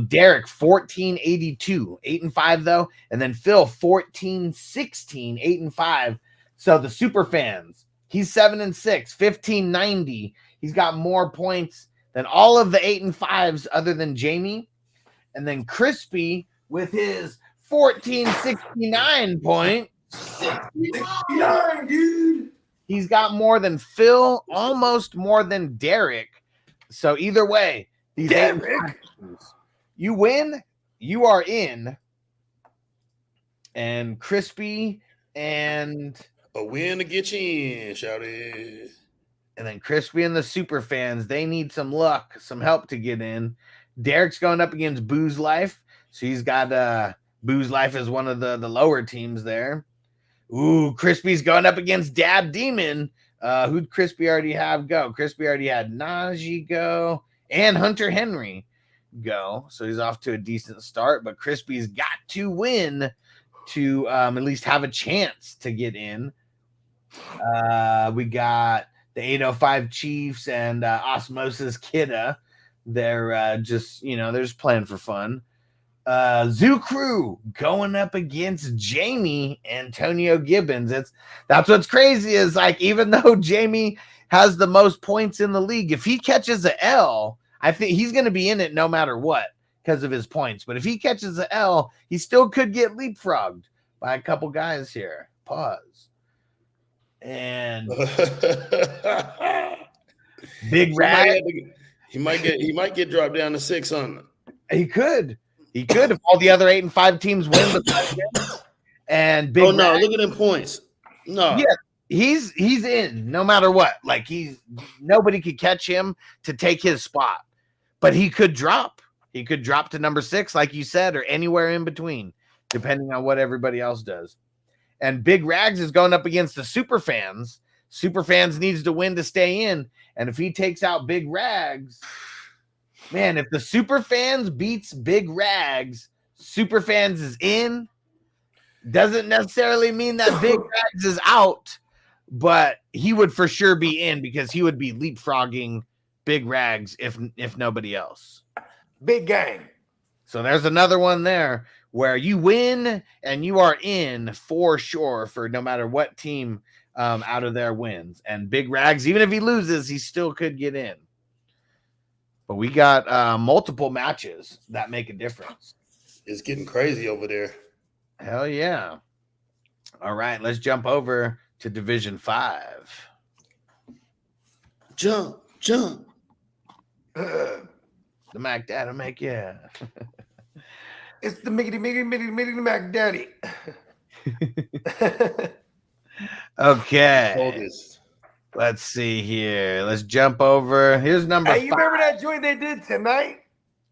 Derek 1482, 8-5 though, and then Phil 1416, 8-5. So the super fans, he's 7-6, 1590. He's got more points than all of the 8-5s other than Jamie. And then Crispy with his 1469 points. 69, dude. He's got more than Phil, almost more than Derek. So either way, these Derek. You win, you are in. And Crispy and A win to get you in, shout it. And then Crispy and the super fans, they need some luck, some help to get in. Derek's going up against Booze Life. So he's got Booze Life as one of the lower teams there. Ooh, Crispy's going up against Dab Demon. Who'd Crispy already have go? Crispy already had Najee go and Hunter Henry go. So he's off to a decent start, but Crispy's got to win to at least have a chance to get in. We got the 805 Chiefs and Osmosis Kidda. They're just, they're just playing for fun. Zoo Crew going up against Jamie Antonio Gibbons. That's what's crazy is like, even though Jamie has the most points in the league, if he catches a L, I think he's going to be in it no matter what because of his points. But if he catches a L, he still could get leapfrogged by a couple guys here. Pause. And Big Rag. He might get dropped down to 600. He could if all the other 8-5 teams win. And Big no, Rag, look at them points. No, yeah, he's in no matter what. Like nobody could catch him to take his spot, but he could drop. He could drop to number 6, like you said, or anywhere in between, depending on what everybody else does. And Big Rags is going up against the Super Fans. Super Fans needs to win to stay in, and if he takes out Big Rags. Man, if the Super Fans beats Big Rags, Super Fans is in. Doesn't necessarily mean that Big Rags is out, but he would for sure be in because he would be leapfrogging Big Rags if nobody else. Big gang. So there's another one there where you win and you are in for sure for no matter what team out of there wins. And Big Rags, even if he loses, he still could get in. But we got multiple matches that make a difference. It's getting crazy over there. Hell yeah. All right, let's jump over to Division 5. Jump. The Mac Daddy make, yeah. It's the Miggity Mac Daddy. Okay. Oldest. Let's see here. Let's jump over. Here's number 5. You remember that joint they did tonight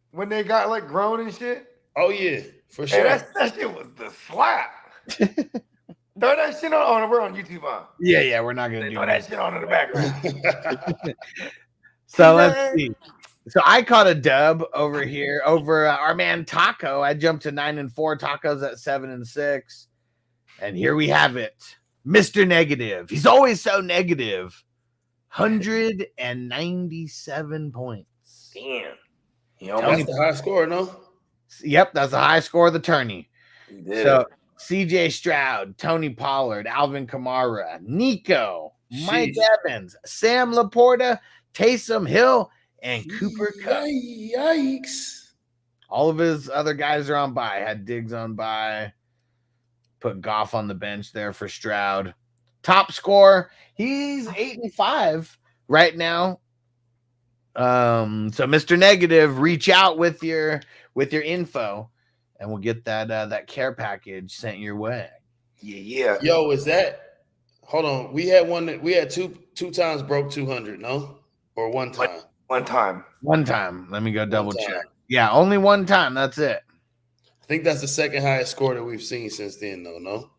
when they got like grown and shit? Oh yeah, for sure. Hey, that shit was the slap. Throw that shit on. Oh, we're on YouTube, huh? Yeah, we're not gonna do throw that shit on in the background. So let's see. So I caught a dub over here over our man Taco. I jumped to 9-4. Taco's at 7-6, and here we have it. Mr. Negative. He's always so negative. 197 points. Damn. That's the high score, no? Yep, that's the high score of the tourney. Yeah. So CJ Stroud, Tony Pollard, Alvin Kamara, Nico, Mike Evans, Sam Laporta, Taysom Hill, and Cooper Kupp. Yikes. All of his other guys are on bye. Had Diggs on bye. Put Goff on the bench there for Stroud. Top score, he's 8-5 right now. So Mr. Negative, reach out with your info, and we'll get that care package sent your way. Yeah. Yo, is that? Hold on. We had two times broke 200. No, or one time. One time. Let me go double check. Yeah, only one time. That's it. I think that's the second highest score that we've seen since then, though. No.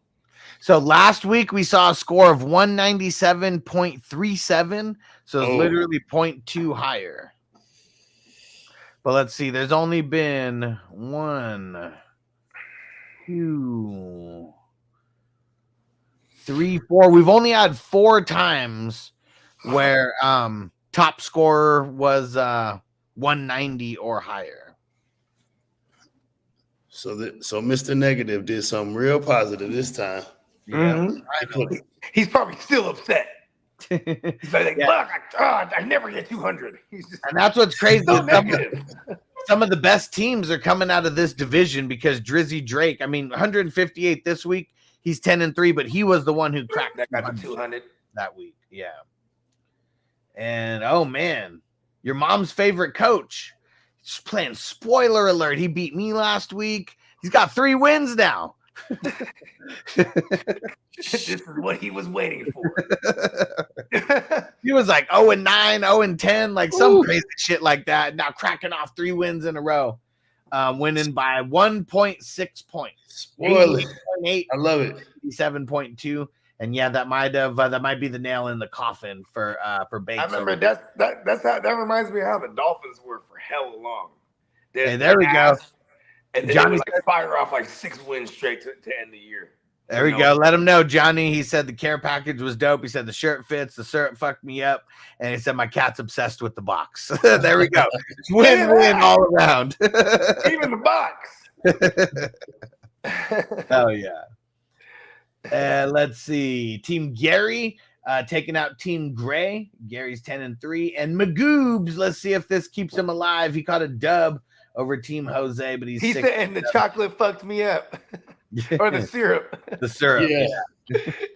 So last week we saw a score of 197.37. So it's literally 0.2 higher. But let's see. There's only been 1, 2, 3, 4. We've only had 4 times where top scorer was 190 or higher. So Mr. Negative did something real positive this time. Yeah, He's probably still upset. He's like, look, I never get 200. He's just, and that's what's crazy. so negative. Some of the best teams are coming out of this division because Drizzy Drake, I mean, 158 this week. He's 10-3, but he was the one who cracked that got to 200 that week. Yeah. And oh man, your mom's favorite coach. He's playing spoiler alert. He beat me last week. He's got 3 wins now. This is what he was waiting for. He was like 0-9, 0-10, like some crazy shit like that. Now cracking off 3 wins in a row, winning by 1.6 points. Spoiler. I love it. 87.2. And yeah, that might be the nail in the coffin for Bates. I remember that reminds me of how the Dolphins were for hell long. Hey, there we go. And then Johnny they would, like, fire off like 6 wins straight to end the year. There we go. Let him know, Johnny. He said the care package was dope. He said the shirt fits, the syrup fucked me up, and he said my cat's obsessed with the box. There we go. Win-win all around. Even the box. Oh yeah. Let's see. Team Gary taking out Team Gray. Gary's 10-3, and Magoobs. Let's see if this keeps him alive. He caught a dub over Team Jose, but he said, and the chocolate fucked me up. Or the syrup. The syrup. Yeah.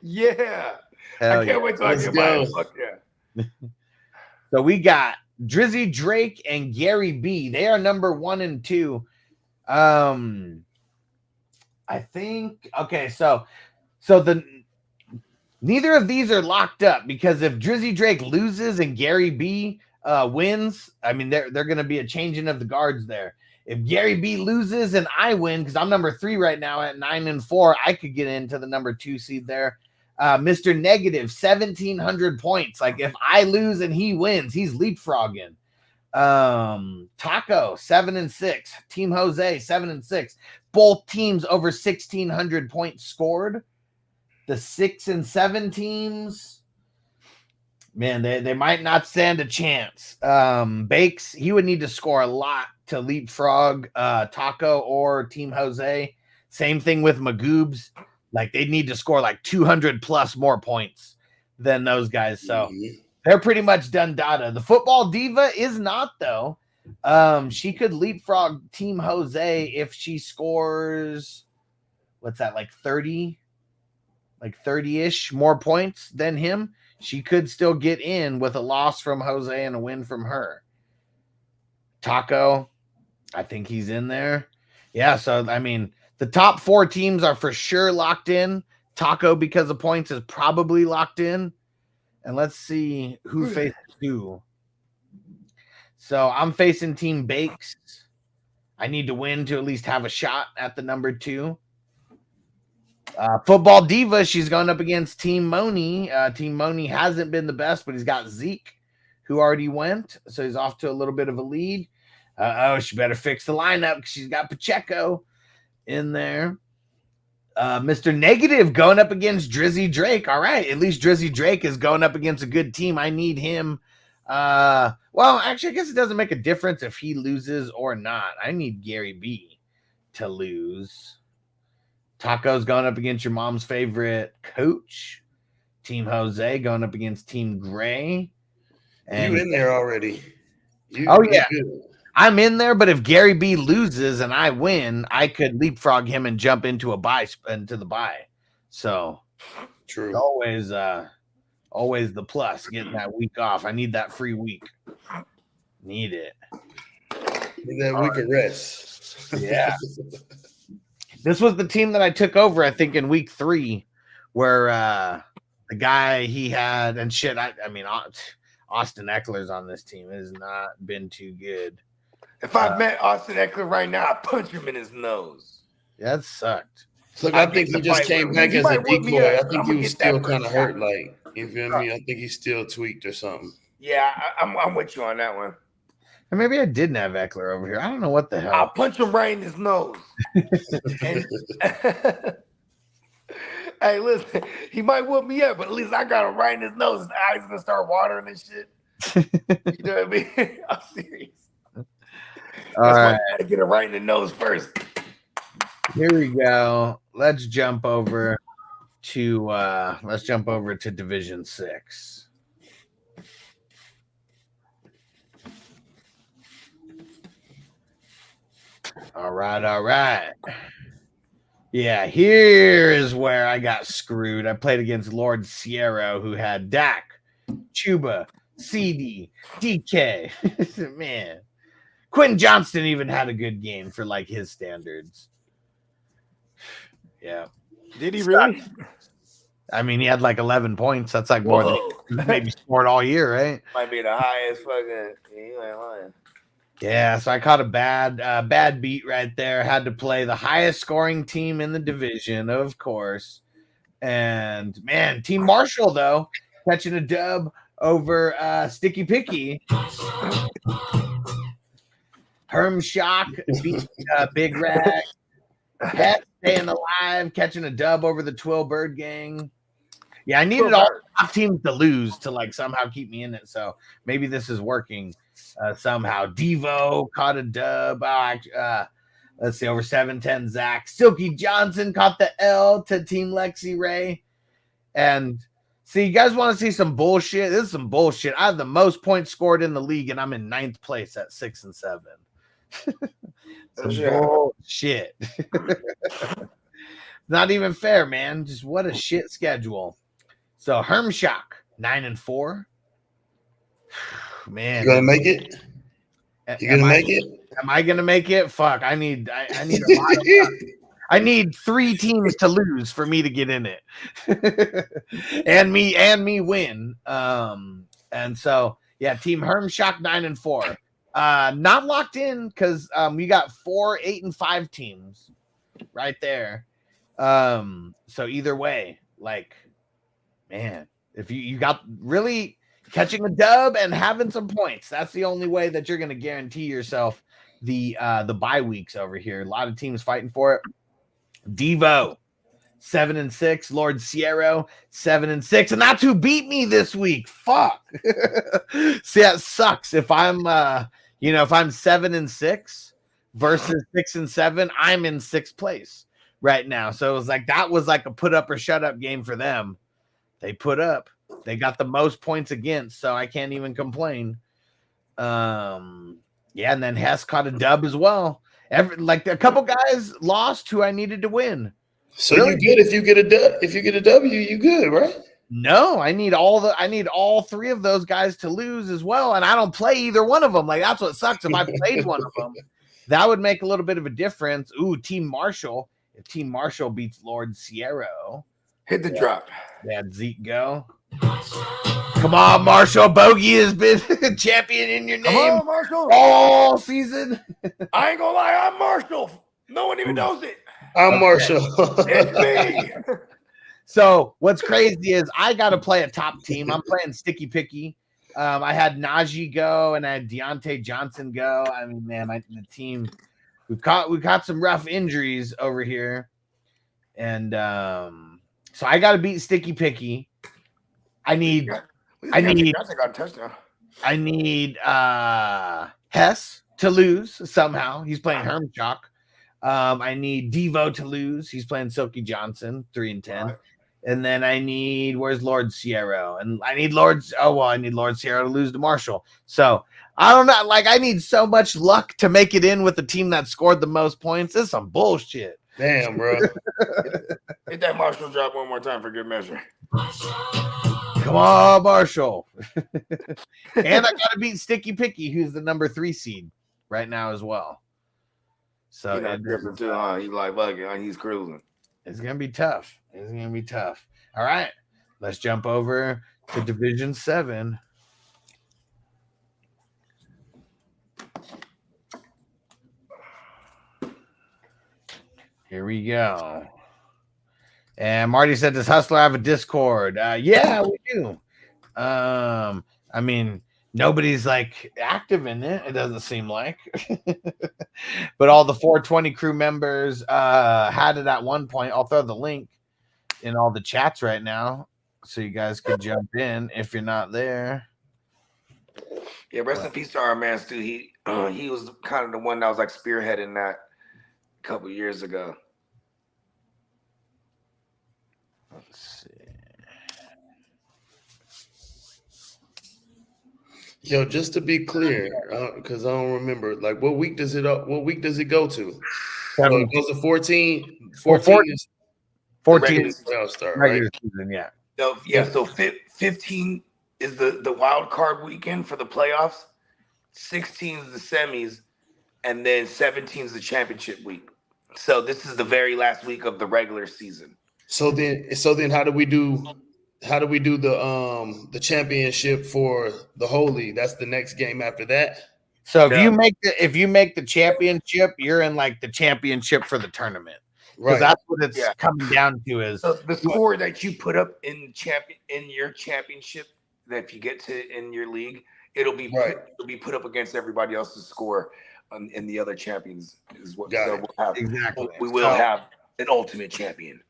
Yeah. I can't wait till I get mine. Fuck yeah. So we got Drizzy Drake and Gary B. They are number 1 and 2. I think okay, so neither of these are locked up because if Drizzy Drake loses and Gary B wins, I mean they're going to be a changing of the guards there. If Gary B loses and I win, because I'm number 3 right now at 9-4, I could get into the number 2 seed there. Mr. Negative, 1,700 points. Like if I lose and he wins, he's leapfrogging. Taco, 7-6. Team Jose, 7-6. Both teams over 1,600 points scored. The 6 and 7 teams, man, they might not stand a chance. Bakes, he would need to score a lot to leapfrog Taco or Team Jose. Same thing with Magoobs. Like they'd need to score like 200 plus more points than those guys. So they're pretty much done data. The football diva is not though. She could leapfrog Team Jose if she scores what's that, like 30? Like 30-ish more points than him. She could still get in with a loss from Jose and a win from her. Taco, I think he's in there. Yeah, so I mean, the top 4 teams are for sure locked in. Taco, because of points, is probably locked in. And let's see who faces who. So I'm facing Team Bakes. I need to win to at least have a shot at the number 2. Football Diva, she's going up against Team Moni. Team Moni hasn't been the best, but he's got Zeke, who already went. So he's off to a little bit of a lead. She better fix the lineup because she's got Pacheco in there. Mr. Negative going up against Drizzy Drake. All right, at least Drizzy Drake is going up against a good team. I need him. Well, actually, I guess it doesn't make a difference if he loses or not. I need Gary B to lose. Taco's going up against your mom's favorite coach. Team Jose going up against Team Gray. And you in there already. Yeah. I'm in there, but if Gary B loses and I win, I could leapfrog him and jump into the bye. So true. Always the plus, getting that week off. I need that free week. Need it. Need that week of rest. Yeah. This was the team that I took over, I think, in week 3, where the guy he had and shit. I mean, Austin Eckler's on this team. It has not been too good. If I met Austin Eckler right now, I'd punch him in his nose. That sucked. So I think he just came back as a decoy. I think he was still kind of hurt. Like, you feel me? I think he's still tweaked or something. Yeah, I'm with you on that one. And maybe I didn't have Eckler over here. I don't know what the hell. I'll punch him right in his nose. Hey, listen, he might whoop me up, but at least I got him right in his nose. His eyes gonna start watering and shit. You know what I mean? I'm serious. All right. I gotta get it right in the nose first. Here we go. Let's jump over to Division 6. All right. Yeah, here is where I got screwed. I played against Lord Sierra, who had Dak, Chuba, CD, DK. Man. Quentin Johnston even had a good game for like his standards. Yeah. Did he really? I mean, he had like 11 points. That's like more than he maybe scored all year, right? Might be the highest fucking. You ain't lying. Yeah, so I caught a bad beat right there. Had to play the highest scoring team in the division, of course. And man, Team Marshall though catching a dub over Sticky Picky. Herm Shock beat Big Rag. Pet staying alive, catching a dub over the Twill Bird Gang. Yeah, I needed all top teams to lose to like somehow keep me in it. So maybe this is working somehow. Devo caught a dub. Let's see, over 7-10 Zach. Silky Johnson caught the L to Team Lexi Ray. And see, you guys want to see some bullshit? This is some bullshit. I have the most points scored in the league, and I'm in 9th place at 6-7. Bullshit. Not even fair, man. Just what a shit schedule. So Hermshock 9-4. Man, you gonna make it? You gonna make it? Am I gonna make it? Fuck! I need a lot of I need 3 teams to lose for me to get in it, and me win. And so yeah, Team Hermshock 9-4. Not locked in because we got 4 8-5 teams right there. So either way, like, man, if you got really catching a dub and having some points, that's the only way that you're going to guarantee yourself the bye weeks over here. A lot of teams fighting for it. Devo 7-6, Lord Sierra 7-6, and that's who beat me this week. Fuck. See, that sucks. If I'm if I'm 7-6 versus 6-7, I'm in 6th place right now. So it was like that was like a put up or shut up game for them. They put up. They got the most points against, so I can't even complain. Yeah, and then Hess caught a dub as well. Like a couple guys lost who I needed to win. So really? You good if you get a dub. If you get a W, you good, right? No, I need all 3 of those guys to lose as well, and I don't play either one of them. Like that's what sucks. If I played one of them, that would make a little bit of a difference. Ooh, Team Marshall. If Team Marshall beats Lord Sierra, hit the drop. Yeah, Zeke go. Come on, Marshall. Bogey has been champion in your name. Come on, Marshall. All season. I ain't gonna lie, I'm Marshall. No one even knows it. I'm Marshall. It's me. So what's crazy is I got to play a top team. I'm playing Sticky Picky. I had Najee go and I had Deontay Johnson go. I mean, man, the team we caught some rough injuries over here, and so I got to beat Sticky Picky. I need Hess to lose somehow. He's playing Hermshock. I need Devo to lose. He's playing Silky Johnson, 3-10. Right. And then I need where's Lord Sierra? And I need Lord Sierra to lose to Marshall. So I don't know. Like I need so much luck to make it in with the team that scored the most points. This is some bullshit. Damn, bro. Hit that Marshall drop one more time for good measure. Come on, Marshall. And I got to beat Sticky Picky, who's the number 3 seed right now as well. So different too, huh? He's like bugging, he's cruising. It's gonna be tough. All right, let's jump over to Division 7. Here we go. And Marty said, "Does Hustler have a Discord?" Yeah, we do. I mean, nobody's like active in it. It doesn't seem like, but all the 420 crew members had it at one point. I'll throw the link in all the chats right now, so you guys could jump in if you're not there. Yeah, rest in peace to our man Stu. He was kind of the one that was like spearheading that a couple years ago. Let's see. Yo, just to be clear, because I don't remember, like, what week does it go to? So it goes to 14. 14 is 14 is start, regular right? season, yeah. So yeah, so 15 is the wild card weekend for the playoffs. 16 is the semis, and then 17 is the championship week. So this is the very last week of the regular season. So then how do we do the championship for the whole league? That's the next game after that. So if you make the championship, you're in like the championship for the tournament. Because that's what it's coming down to is so the score that you put up in your championship, that if you get to in your league, it'll be put up against everybody else's score in the other champions is what we'll have. Exactly. We will have an ultimate champion.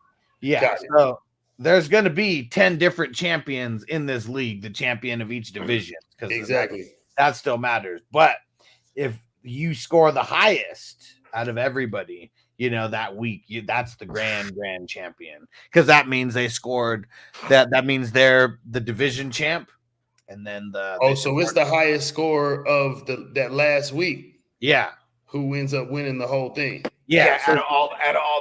Yeah. So there's going to be 10 different champions in this league, the champion of each division. Exactly. That still matters. But if you score the highest out of everybody, that week, that's the grand champion. Because that means they scored that means they're the division champ. And then so it's the highest score of that last week. Yeah. Who ends up winning the whole thing? Yeah. Out of all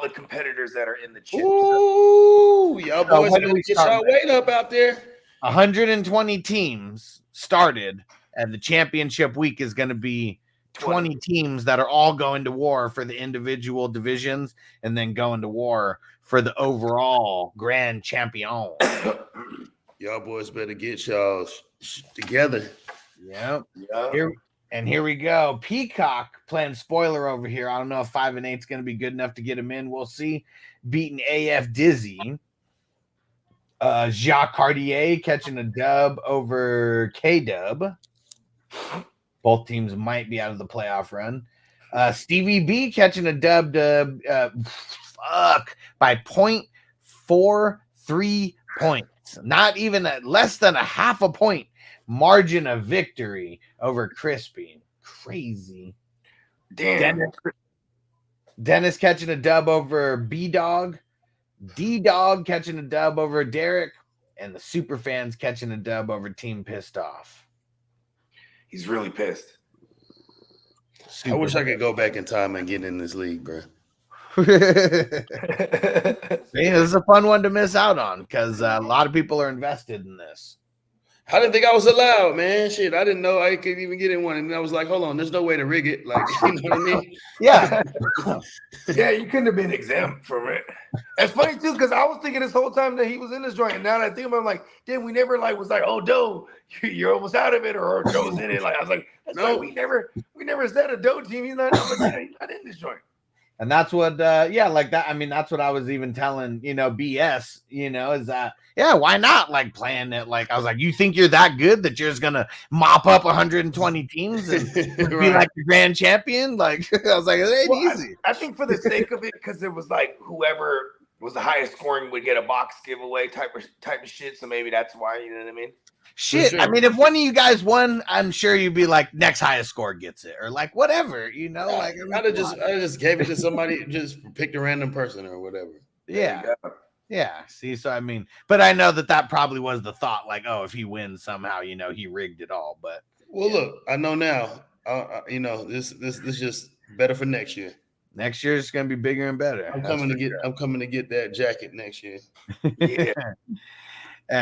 the competitors that are in the chip. Ooh, y'all boys better get y'all weight up out there. 120 teams started, and the championship week is going to be 20 teams that are all going to war for the individual divisions and then going to war for the overall grand champion. Y'all boys better get y'all together. Yep. Here we go. Peacock playing spoiler over here. I don't know if 5 and 8 is going to be good enough to get him in. We'll see. Beating AF Dizzy. Jacques Cartier catching a dub over K-Dub. Both teams might be out of the playoff run. Stevie B catching a dub by 0.43 points. Not even less than a half a point margin of victory over Crispy. Crazy. Damn. Dennis catching a dub over B-Dog. D-Dog catching a dub over Derek. And the super fans catching a dub over Team Pissed Off. He's really pissed. I wish I could go back in time and get in this league, bro. This is a fun one to miss out on because a lot of people are invested in this. I didn't think I was allowed, man. Shit, I didn't know I could even get in one. And I was like, hold on, there's no way to rig it. Like, you know what I mean? Yeah. Yeah, you couldn't have been exempt from it. It's funny, too, because I was thinking this whole time that he was in this joint. And now that I think about it, I'm like, damn, we never, was like, oh, Doe, you're almost out of it. Or Doe's in it. Like, I was like, that's no. We never said a Doe team. He's not in this joint. And that's what, that. I mean, that's what I was even telling, BS, is that, why not playing it? I was like, you think you're that good that you're just going to mop up 120 teams and be like the grand champion? I was like, it ain't easy. I think for the sake of it, because it was whoever was the highest scoring would get a box giveaway type of shit. So maybe that's why, you know what I mean? Shit, sure. I mean, if one of you guys won, I'm sure you'd be like, next highest score gets it, or whatever, I just gave it to somebody, just picked a random person or whatever. Yeah. See, so I mean, but I know that probably was the thought, if he wins somehow, he rigged it all. But look, I know now. This just better for next year. Next year is going to be bigger and better. I'm coming to get that jacket next year. Yeah.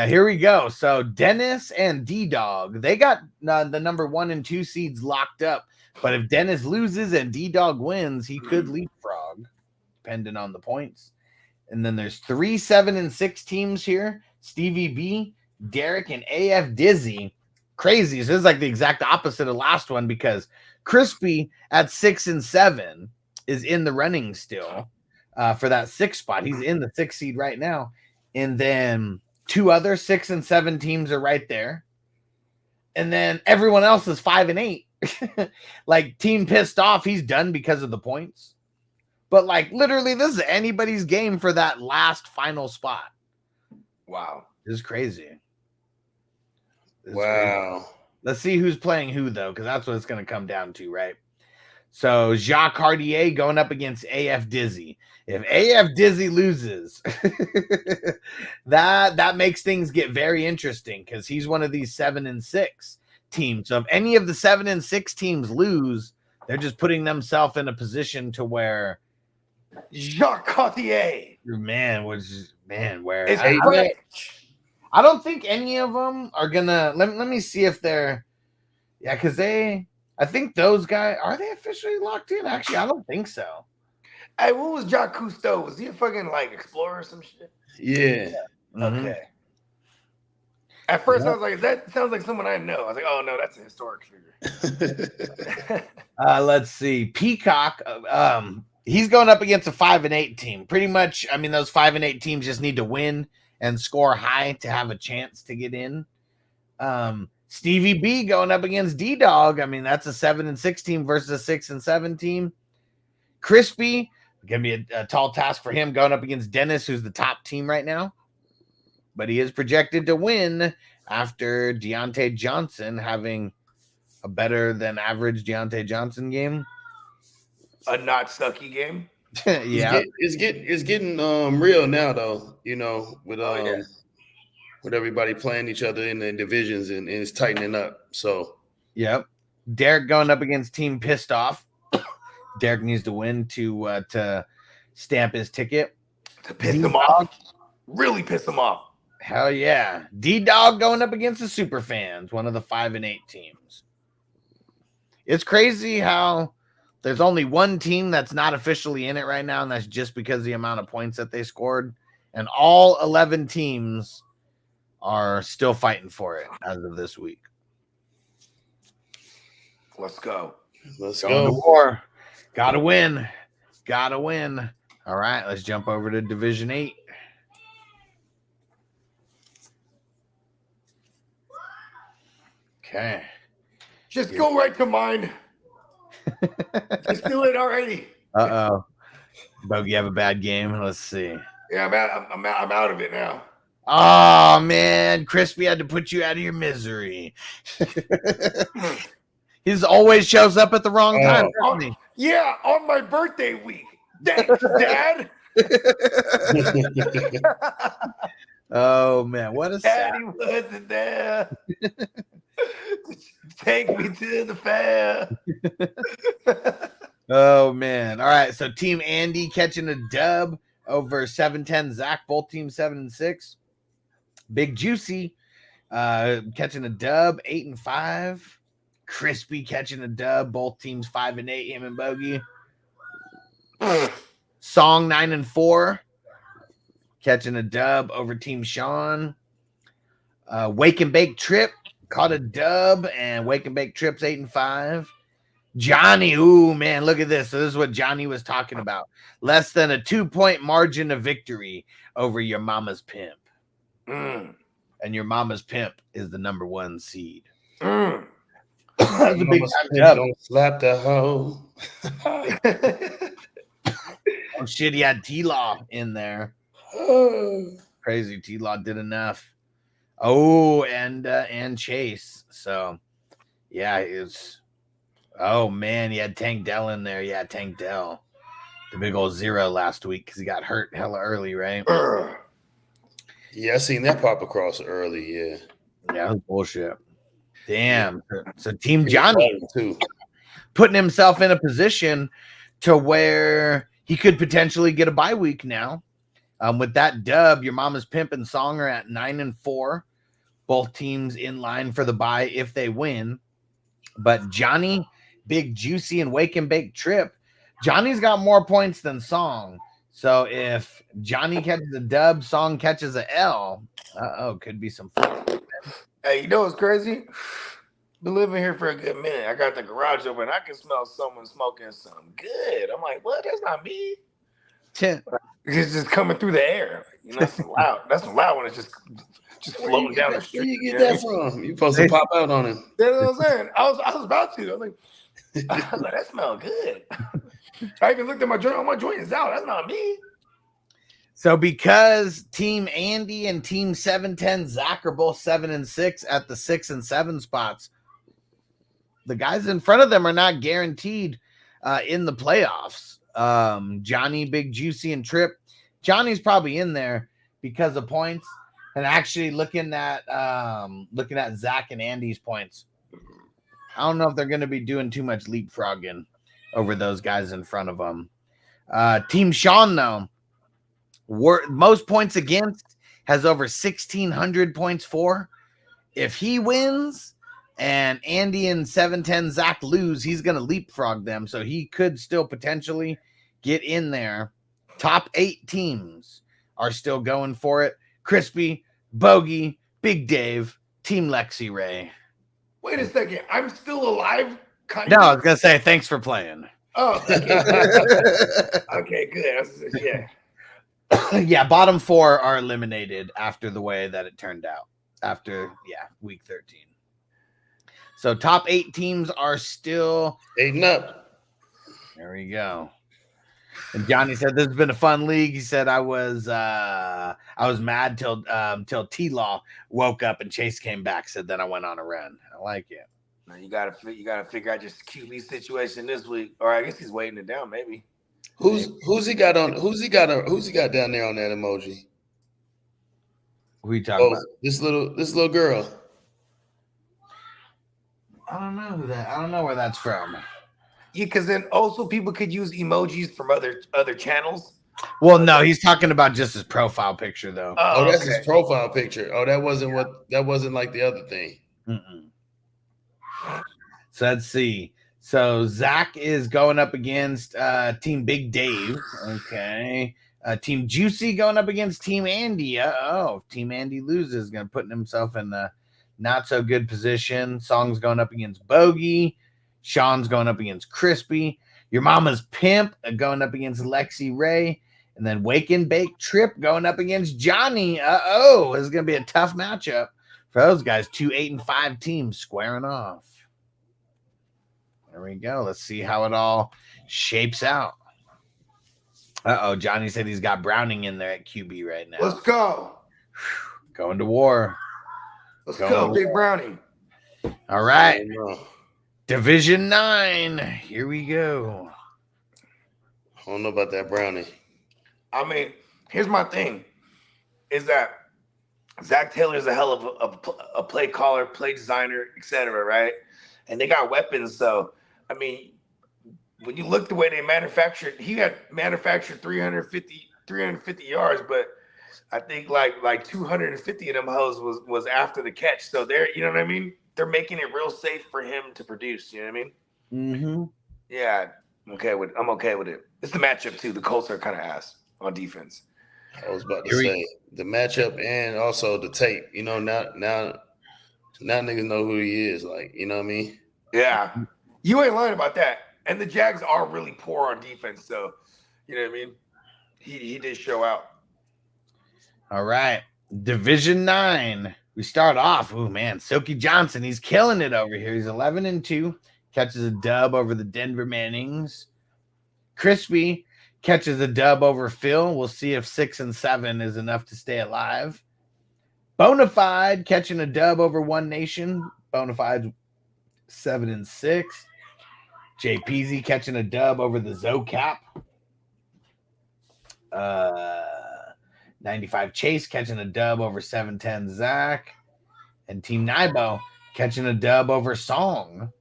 Here we go. So Dennis and D-Dog, they got the number 1 and 2 seeds locked up. But if Dennis loses and D-Dog wins, he could leapfrog, depending on the points. And then there's 3, 7, and 6 teams here. Stevie B, Derek, and AF Dizzy. Crazy. So this is the exact opposite of last one because Crispy at 6 and 7 is in the running still for that 6th spot. He's in the 6th seed right now. And then 2 other 6 and 7 teams are right there. And then everyone else is 5 and 8. Team Pissed Off, he's done because of the points. But literally, this is anybody's game for that last final spot. Wow. This is crazy. Wow. Let's see who's playing who, though, because that's what it's going to come down to, right? So Jacques Cartier going up against AF Dizzy. If AF Dizzy loses, that makes things get very interesting because he's one of these 7-6 teams. So if any of the 7-6 teams lose, they're just putting themselves in a position to where Jacques Cartier, where I don't think any of them are gonna. Let me see if they're, because I think those guys are they officially locked in. Actually, I don't think so. Hey, what was Jacques Cousteau? Was he a fucking like explorer or some shit? Yeah. Okay. At first, I was like, that sounds like someone I know. I was like, oh no, that's a historic figure. Let's see. Peacock. He's going up against a 5-8 team. Pretty much, I mean, those 5-8 teams just need to win and score high to have a chance to get in. Stevie B going up against D-Dog. I mean, that's a 7-6 team versus a 6-7 team. Crispy, gonna be a tall task for him going up against Dennis, who's the top team right now. But he is projected to win after Deontay Johnson having a better than average Deontay Johnson game. A not sucky game. Yeah, it's getting real now though. You know, with everybody playing each other in the divisions and it's tightening up. So yep. Derek going up against Team Pissed Off. Derek needs to win to stamp his ticket. To piss him off. Really piss him off. Hell yeah. D-Dog going up against the Super Fans, one of the 5-8 teams. It's crazy how there's only one team that's not officially in it right now, and that's just because of the amount of points that they scored. And all 11 teams are still fighting for it as of this week. Let's go. Let's Going go. to war. Gotta win. Gotta win. All right, let's jump over to Division 8. Okay. Just go right to mine. Just do it already. Uh-oh. Bogey have a bad game. Let's see. Yeah, I'm out of it now. Oh, man. Crispy had to put you out of your misery. He always shows up at the wrong time, doesn't he? Yeah, on my birthday week. Thanks, Dad. Oh, man. What a Daddy wasn't there. Take me to the fair. Oh, man. All right. So Team Andy catching a dub over 7-10 Zach. Both teams 7-6. Big Juicy catching a dub 8-5. Crispy catching a dub. Both teams 5-8. Him and Bogey. Song 9-4 catching a dub over Team Sean. Wake and Bake Trip caught a dub, and Wake and Bake Trip's 8-5. Johnny, ooh, man, look at this. So this is what Johnny was talking about. Less than a 2-point margin of victory over your mama's pimp. And your mama's pimp is the number 1 seed. That's a big time. Don't slap the hoe. Oh, shit, he had T-Law in there. Crazy. T-Law did enough. Oh, and Chase. So, yeah, it's. Oh man, he had Tank Dell in there. Yeah, Tank Dell, the big old 0 last week because he got hurt hella early, right? Yeah, I seen that pop across early. Yeah, that was bullshit. Damn. So Team Johnny too, putting himself in a position to where he could potentially get a bye week now. With that dub, your mama's pimp and Song are at 9-4. Both teams in line for the bye if they win. But Johnny, Big Juicy, and Wake and Bake Trip, Johnny's got more points than Song. So if Johnny catches a dub, Song catches a L, could be some fun. Hey, you know what's crazy? Been living here for a good minute. I got the garage open. I can smell someone smoking something good. I'm like, what? That's not me. It's just coming through the air. You know, that's loud. That's loud when it's just floating down the street. Where you get that from? You supposed to pop out on him. You know what I'm saying? I was about to. I was like, that smells good. I even looked at my joint. Oh, my joint is out. That's not me. So because Team Andy and Team 710 Zach are both 7 and 6 at the 6 and 7 spots, the guys in front of them are not guaranteed in the playoffs. Johnny, Big Juicy, and Trip. Johnny's probably in there because of points. And actually looking at Zach and Andy's points, I don't know if they're going to be doing too much leapfrogging over those guys in front of them. Team Sean, though, most points against, has over 1,600 points for. If he wins and Andy and 710 Zach lose, he's going to leapfrog them. So he could still potentially get in there. Top 8 teams are still going for it. Crispy, Bogey, Big Dave, Team Lexi Ray. Wait a second. I'm still alive? No, I was going to say thanks for playing. Oh, okay, good. Yeah. Yeah, bottom 4 are eliminated after the way that it turned out. After, week 13. So top 8 teams are still 8 and up. There we go. And Johnny said this has been a fun league. He said I was mad till T-Law woke up and Chase came back. Said then I went on a run. I like it. Now you gotta figure out just QB situation this week, or I guess he's waiting it down. Maybe. Who's he got down there on that emoji? Who you talking about? This little girl. I don't know I don't know where that's from. Yeah, because then also people could use emojis from other channels. Well, no, he's talking about just his profile picture, though. Oh, that's his profile picture. Oh, that wasn't like the other thing. Mm-mm. So let's see. So Zach is going up against Team Big Dave. Okay. Team Juicy going up against Team Andy. If Team Andy loses, going to put himself in a not so good position. Song's going up against Bogey. Sean's going up against Crispy. Your Mama's Pimp going up against Lexi Ray. And then Wake and Bake Trip going up against Johnny. This is going to be a tough matchup for those guys. 2 8 and 5 teams squaring off. There we go. Let's see how it all shapes out. Johnny said he's got Browning in there at QB right now. Let's go. Going to war. Let's go, Big Brownie. All right. Division 9. Here we go. I don't know about that Brownie. I mean, here's my thing. Is that Zach Taylor's a hell of a play caller, play designer, etc., right? And they got weapons. So, I mean, when you look the way they manufactured, he had manufactured 350 yards, but I think like 250 of them hoes was after the catch. So they're, you know what I mean? They're making it real safe for him to produce. You know what I mean? Mm-hmm. Yeah, I'm okay with it. It's the matchup too. The Colts are kind of ass on defense. I was about to say the matchup and also the tape. You know, now niggas know who he is. Like, you know what I mean? Yeah, you ain't lying about that. And the Jags are really poor on defense, so you know what I mean. He did show out. All right, Division 9. We start off. Oh man, Silky Johnson. He's killing it over here. He's 11 and 2. Catches a dub over the Denver Mannings. Crispy catches a dub over Phil. We'll see if 6 and 7 is enough to stay alive. Bonafide catching a dub over One Nation. Bonafide 7 and 6. JPZ catching a dub over the Zocap. 95 Chase catching a dub over 710 Zach. And Team Nibo catching a dub over Song.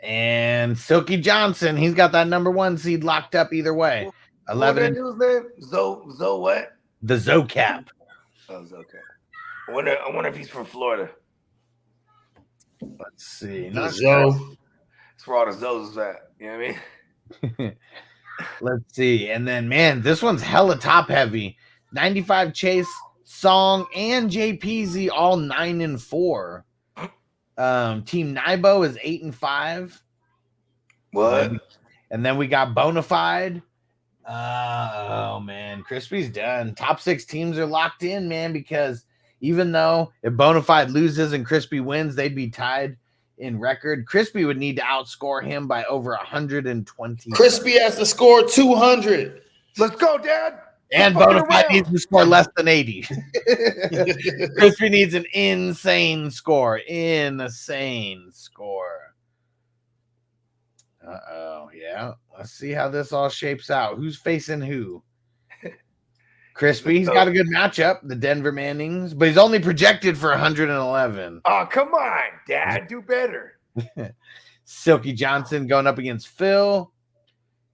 And Silky Johnson, he's got that number 1 seed locked up either way. 11. What was name? Zo what? The Zocap. Oh, Zocap. I wonder if he's from Florida. Let's see. That's where all the Zos at. You know what I mean? Let's see. And then, man, this one's hella top heavy. 95 Chase, Song, and JPZ all 9 and 4. Team Nibo is 8 and 5. What? And then we got Bonafide. Oh man, Crispy's done. Top 6 teams are locked in, man, because even though if Bonafide loses and Crispy wins, they'd be tied in record. Crispy would need to outscore him by over 120. Crispy has to score 200. Let's go, Dad. And Bonafide needs to score less than 80. Crispy needs an insane score. Insane score. Uh-oh. Yeah. Let's see how this all shapes out. Who's facing who? Crispy, he's got a good matchup, the Denver Mannings, but he's only projected for 111. Oh, come on, Dad. Do better. Silky Johnson going up against Phil.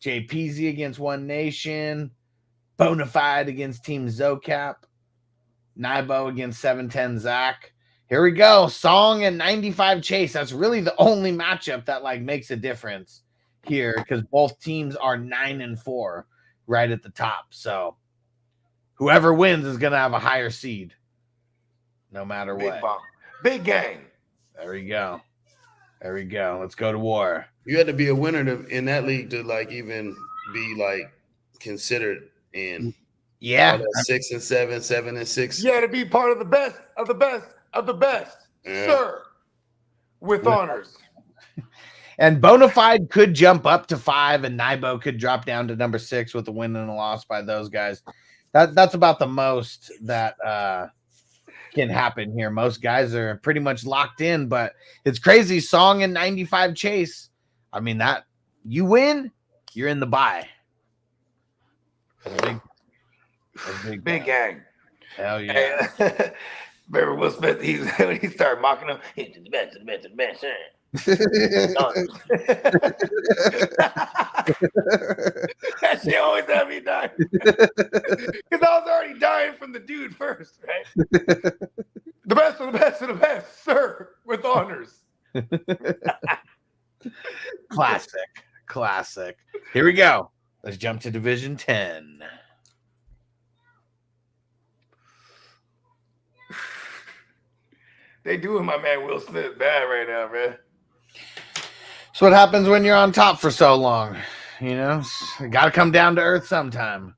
Jay Peasy against One Nation. Bonafide against Team Zocap. Nibo against 710 Zach. Here we go. Song and 95 Chase. That's really the only matchup that like makes a difference here because both teams are 9-4 right at the top. So whoever wins is going to have a higher seed no matter what. Big bomb. Big gang. There we go. There we go. Let's go to war. You had to be a winner in that league to like even be like considered in. Yeah. 6 and 7, 7 and 6. You had to be part of the best of the best of the best, sir. With honors. And Bonafide could jump up to 5, and Nibo could drop down to number 6 with a win and a loss by those guys. That's about the most that can happen here. Most guys are pretty much locked in, but it's crazy. Song and 95 Chase. I mean, that you win, you're in the bye. Big gang. Hell yeah. Hey, remember Will Smith? When he started mocking him, he's the best, the best, the best, sir. That shit always had me dying because I was already dying from the dude first, right? The best of the best of the best, sir, with honors. Classic. Here we go. Let's jump to Division 10. They doing my man Will Smith bad right now, man. That's what happens when you're on top for so long. You know, you got to come down to earth sometime.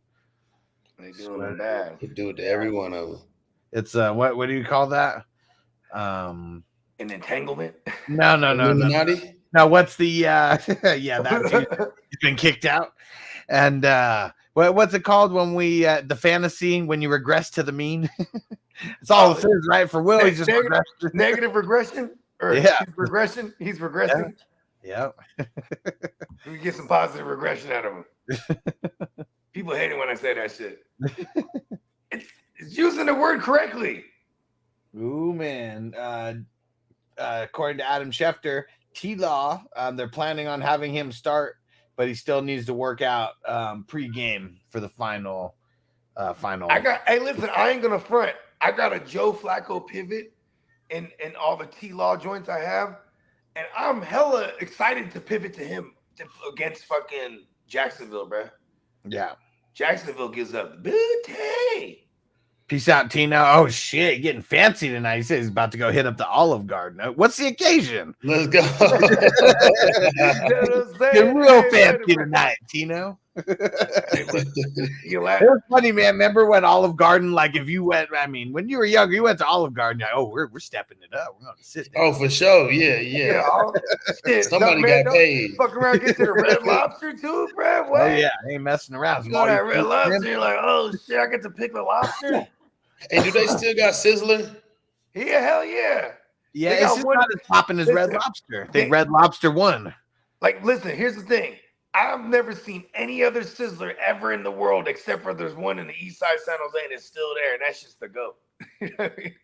They doing it bad. They do it to every one of them. It's what do you call that? An entanglement? No. No, what's the yeah, that he's been kicked out. And what's it called when we the fantasy when you regress to the mean? It's all it says, right? For Will, he's just negative regression? Or yeah. He's regressing. Yeah. We get some positive regression out of him. People hate it when I say that shit. It's using the word correctly. Ooh, man. According to Adam Schefter, T-Law, they're planning on having him start, but he still needs to work out pre-game for the final. Hey, listen, I ain't gonna front. I got a Joe Flacco pivot in all the T-Law joints I have, and I'm hella excited to pivot to him against fucking Jacksonville, bro. Yeah. Jacksonville gives up booty. Peace out, Tino. Oh, shit. Getting fancy tonight. He says he's about to go hit up the Olive Garden. What's the occasion? Let's go. Getting real fancy tonight, Tino. You laugh. It was funny, man. Remember when Olive Garden, like if you went, I mean, when you were younger, you went to Olive Garden, you're like, oh, we're stepping it up. We're going to sit down. Oh, for sure. Yeah. Shit, Somebody got paid. Fuck around, get to the Red Lobster too, bro. What? Oh, yeah. I ain't messing around. You go to that Red Lobster, you're like, oh, shit, I get to pick the lobster. Hey, do they still got Sizzler? Yeah, hell yeah. Yeah, it's just not as popping as Red Lobster. I think Red Lobster won. Like, listen, here's the thing. I've never seen any other Sizzler ever in the world except for there's one in the east side of San Jose and it's still there, and that's just the GOAT. You know what I mean?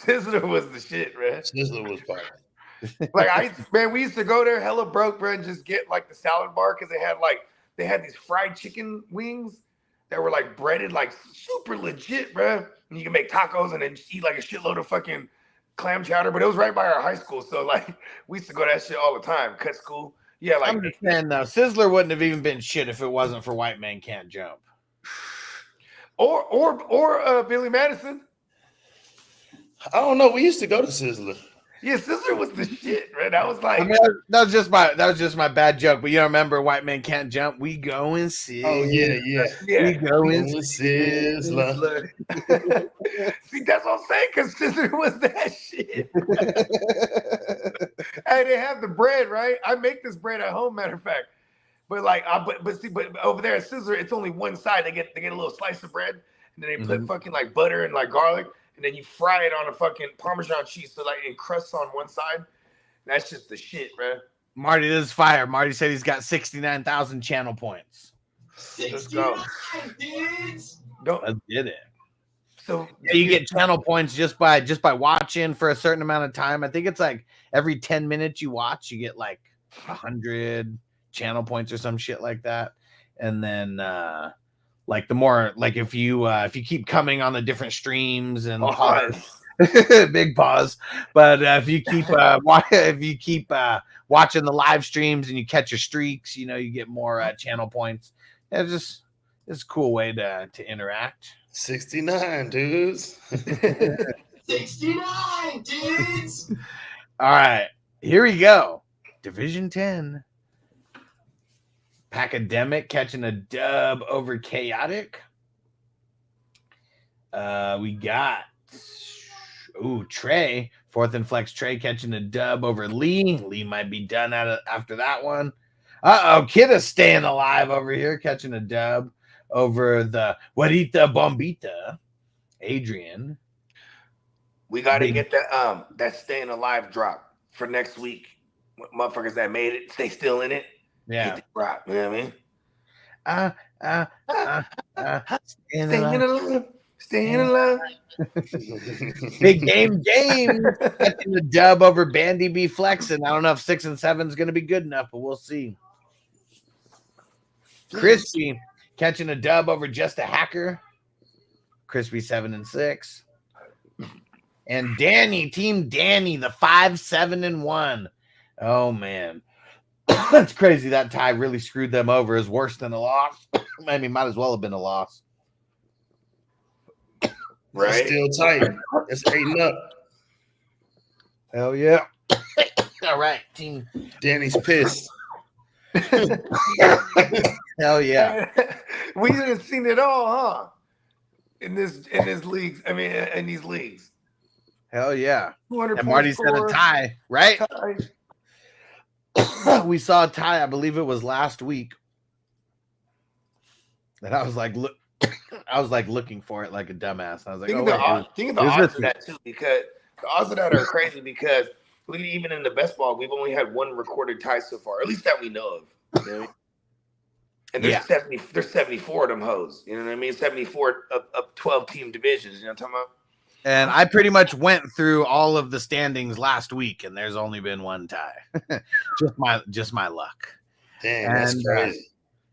Sizzler was the shit, man. Sizzler was popping. Like, we used to go there hella broke, bro, and just get like the salad bar because they had these fried chicken wings that were like breaded, like super legit, bro. And you can make tacos and then just eat like a shitload of fucking clam chowder. But it was right by our high school, so like we used to go to that shit all the time. Cut school. Yeah, like I'm just saying though, Sizzler wouldn't have even been shit if it wasn't for White Man Can't Jump. Or Billy Madison. I don't know. We used to go to Sizzler. Yeah, Sizzler was the shit, man. That was like that was just my bad joke. But you don't remember White Man Can't Jump? We go and Sizzler. Oh yeah. We go and Sizzler. See, that's what I'm saying, because Sizzler was that shit. Hey, they have the bread, right? I make this bread at home, matter of fact. But like, but over there at Sizzler, it's only one side. They get a little slice of bread, and then they put fucking like butter and like garlic, and then you fry it on a fucking Parmesan cheese, so like it crusts on one side. That's just the shit, bro. Marty, this is fire. Marty said he's got 69,000 channel points. 69 dudes. I did it. So yeah, you get channel points just by watching for a certain amount of time. I think it's like every 10 minutes you watch, you get like 100 channel points or some shit like that. And then like the more like if you keep coming on the different streams and big pause, but if you keep watching the live streams and you catch your streaks, you know, you get more channel points. It's a cool way to interact. 69 dudes. 69 dudes. All right, here we go. Division 10. Pacademic catching a dub over Chaotic. We got Trey, fourth and flex Trey catching a dub over Lee. Lee might be done after that one. Kid is staying alive over here, catching a dub over the Juanita Bombita. Adrian. We got to get that staying alive drop for next week. Motherfuckers that made it, stay still in it. Yeah. Drop, you know what I mean? Staying alive. Big game. Catching the dub over Bandy B flexing. I don't know if 6 and 7 is going to be good enough, but we'll see. Crispy catching a dub over Just a Hacker. Crispy 7 and 6. And Danny, Team Danny, the 5-7-1. Oh man. That's crazy. That tie really screwed them over. Is worse than a loss. I mean, might as well have been a loss. Right. Still tight. It's 8 up. Hell yeah. All right, team. Danny's pissed. Hell yeah. We didn't seen it all, huh? In this leagues. I mean, in these leagues. Hell yeah. And 200 Marty said a tie, right? Tie. We saw a tie, I believe it was last week. And I was like, looking for it like a dumbass. I was like, think of the odds of that too, because the odds of that are crazy because even in the best ball, we've only had one recorded tie so far, at least that we know of. You know? And there's 74 of them hoes. You know what I mean? 74 of 12 team divisions. You know what I'm talking about? And I pretty much went through all of the standings last week, and there's only been one tie. just my luck. Damn, that's crazy.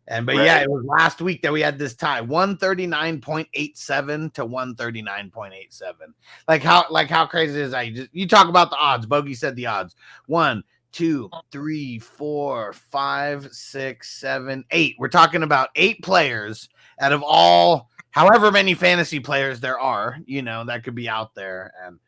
Yeah, it was last week that we had this tie, 139.87 to 139.87. Like how crazy is that? You talk about the odds. Bogey said the odds. 1, 2, 3, 4, 5, 6, 7, 8. We're talking about 8 players out of all however many fantasy players there are, you know, that could be out there, and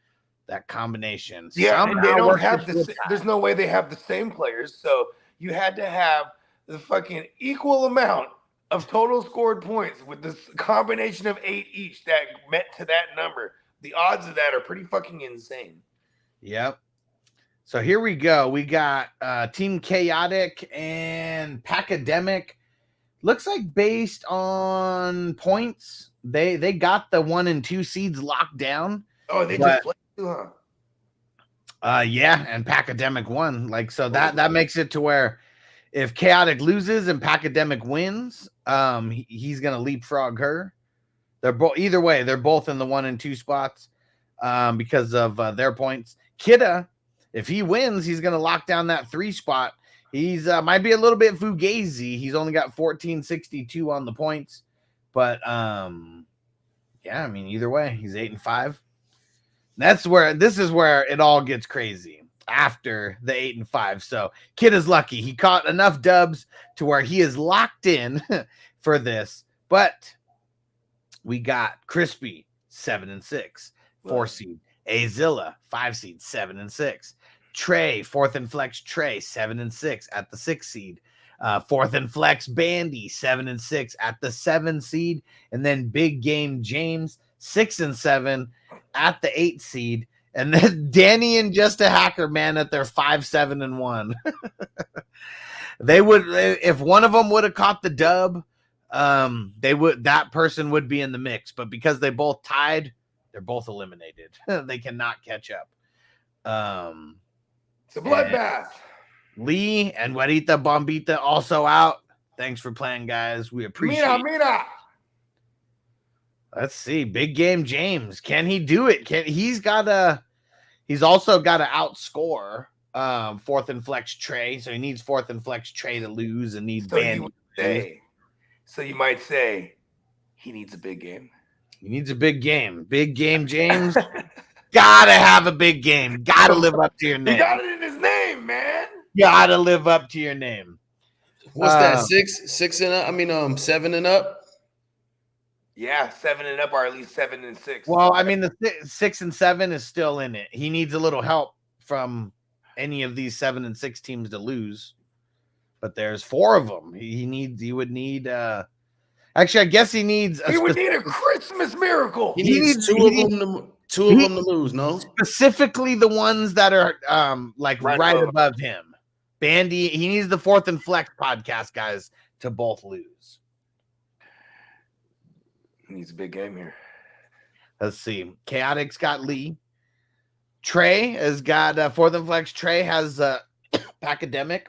that combination. Yeah, and they don't have there's no way they have the same players. So you had to have the fucking equal amount of total scored points with this combination of 8 each that met to that number. The odds of that are pretty fucking insane. Yep. So here we go. We got Team Chaotic and Pacademic. Looks like based on points, they got the 1 and 2 seeds locked down. Oh, they just played too, huh? Yeah, and Pacademic won. Like, so that makes it to where if Chaotic loses and Pacademic wins, he's gonna leapfrog her. They're both either way, they're both in the 1 and 2 spots because of their points. Kidda, if he wins, he's gonna lock down that 3 spot. He's might be a little bit fugazi. He's only got 1462 on the points, but yeah, I mean, either way, he's 8 and 5. This is where it all gets crazy after the 8 and 5. So Kid is lucky. He caught enough dubs to where he is locked in for this. But we got Crispy 7 and 6, 4 seed. Azilla 5 seed, 7 and 6. Trey, 4th and flex Trey, 7 and 6 at the 6 seed. 4th and flex Bandy, 7 and 6 at the 7 seed. And then Big Game James, 6 and 7 at the 8 seed. And then Danny and Just a Hacker, man, at their 5-7-1. They would, if one of them would have caught the dub, that person would be in the mix. But because they both tied, they're both eliminated. They cannot catch up. It's a bloodbath. Lee and Juanita Bombita also out. Thanks for playing, guys. We appreciate it. Mira. Let's see. Big game James. Can he do it? He's also got to outscore fourth and flex Trey. So he needs fourth and flex Trey to lose and needs So you might say he needs a big game. He needs a big game. Big game James. Gotta have a big game. Gotta live up to your name. He got it in his name, man. Gotta live up to your name. What's that? 6 and up? I mean, 7 and up. Yeah, 7 and up, or at least 7 and 6. Well, I mean, the 6 and 7 is still in it. He needs a little help from any of these 7 and 6 teams to lose. But there's 4 of them. He would need. Actually, I guess he needs. He would need a Christmas miracle. He needs two of them to lose. No, specifically the ones that are right above him. Bandy, he needs the fourth and flex podcast guys to both lose. He needs a big game here. Let's see. Chaotic's got Lee. Trey has got fourth and flex. Trey has Academic.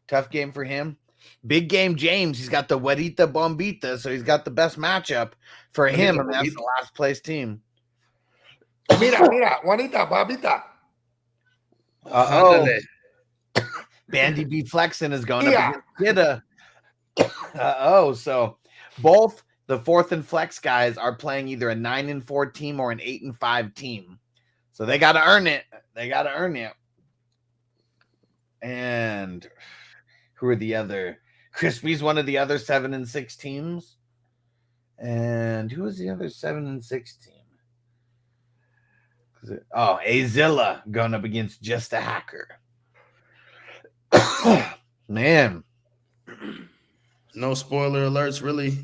Tough game for him. Big game James. He's got the Juanita Bombita, so he's got the best matchup for him, and that's the last place team. Mira, Juanita Bombita. Bandy B Flexen is going up against Gidda. So both the fourth and flex guys are playing either a 9-4 team or an 8-5 team. So they got to earn it. And who are the other? Crispy's one of the other 7 and 6 teams. And who is the other 7 and 6 team? Azilla going up against Just a Hacker. Man. No spoiler alerts, really.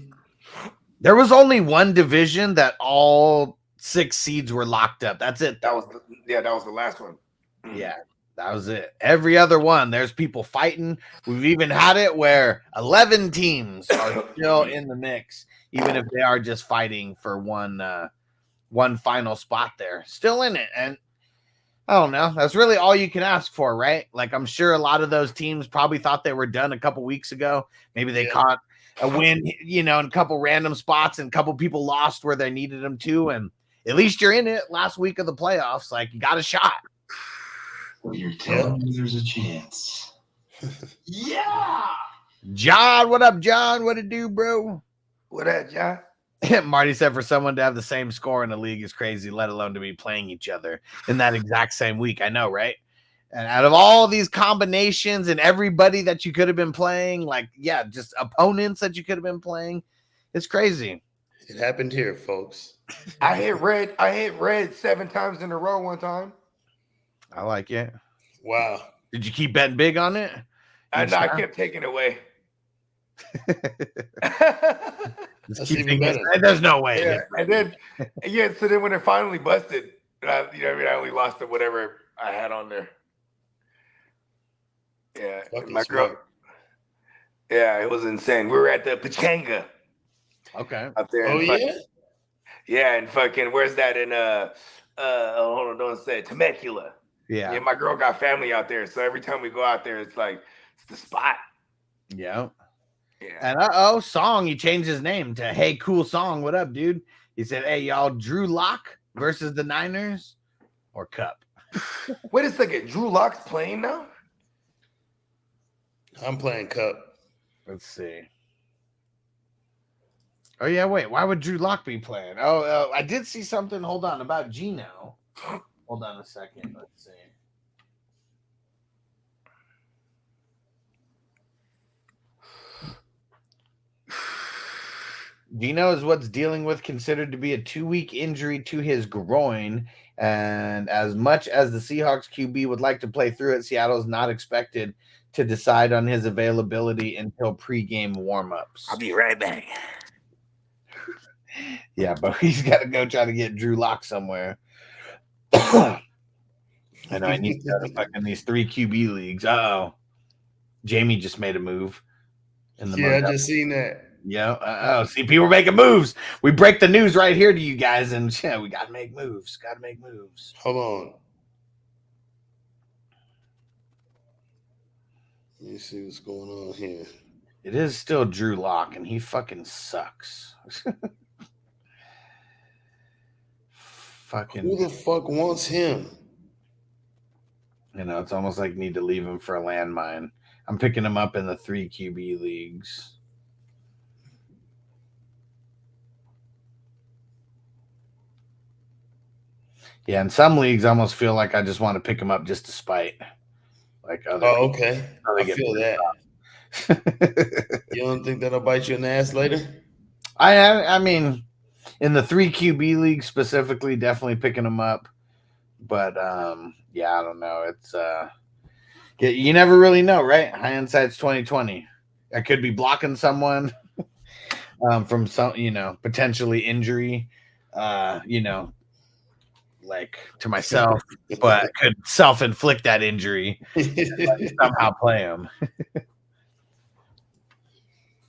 There was only one division that all 6 seeds were locked up. That's it. That was the last one. Yeah, that was it. Every other one, there's people fighting. We've even had it where 11 teams are still in the mix, even if they are just fighting for one final spot there. Still in it. And I don't know. That's really all you can ask for, right? Like, I'm sure a lot of those teams probably thought they were done a couple weeks ago. Maybe they caught a win, in a couple random spots, and a couple people lost where they needed them to. And at least you're in it last week of the playoffs. Like, you got a shot. You're telling me there's a chance. Yeah. John, what up, John? What it do, bro? What up, John? Marty said for someone to have the same score in the league is crazy, let alone to be playing each other in that exact same week. I know, right? And out of all these combinations and everybody that you could have been playing, just opponents that you could have been playing, it's crazy. It happened here, folks. I hit red 7 times in a row one time. I like it. Wow. Did you keep betting big on it? I kept taking it away. That's even better. There's no way. Yeah, and then so then when it finally busted, I only lost to whatever I had on there. Yeah, my girl. Yeah, it was insane. We were at the Pachanga. Okay. Up there. Yeah, and fucking where's that in hold on, don't say it, Temecula. Yeah. My girl got family out there, so every time we go out there, it's the spot. Yeah. Yeah. And Song, he changed his name to Hey Cool Song. What up, dude? He said, hey, y'all, Drew Lock versus the Niners or Cup? Wait a second. Drew Lock's playing now? I'm playing Cup. Let's see. Oh, yeah, wait. Why would Drew Lock be playing? Oh, I did see something. Hold on. About Gino. Hold on a second. Let's see. Gino is what's dealing with considered to be a 2-week injury to his groin. And as much as the Seahawks QB would like to play through it, Seattle is not expected to decide on his availability until pregame warmups. I'll be right back. Yeah, but he's got to go try to get Drew Lock somewhere. I know I need to go to fucking these 3 QB leagues. Uh-oh. Jamie just made a move in the Yeah, I just seen that. Yeah. Oh, see, people making moves. We break the news right here to you guys, and yeah, we gotta make moves. Gotta make moves. Hold on. Let me see what's going on here. It is still Drew Lock, and he fucking sucks. Fucking. Who the fuck wants him? You know, it's almost like need to leave him for a landmine. I'm picking him up in the 3 QB leagues. Yeah, in some leagues, I almost feel like I just want to pick him up just to spite. Like other. Oh, okay. I feel that. You don't think that'll bite you in the ass later? I mean, in the 3 QB league specifically, definitely picking him up. But yeah, I don't know. It's you never really know, right? Hindsight's 2020. I could be blocking someone from some, potentially injury. Like to myself, but could self-inflict that injury and somehow play him.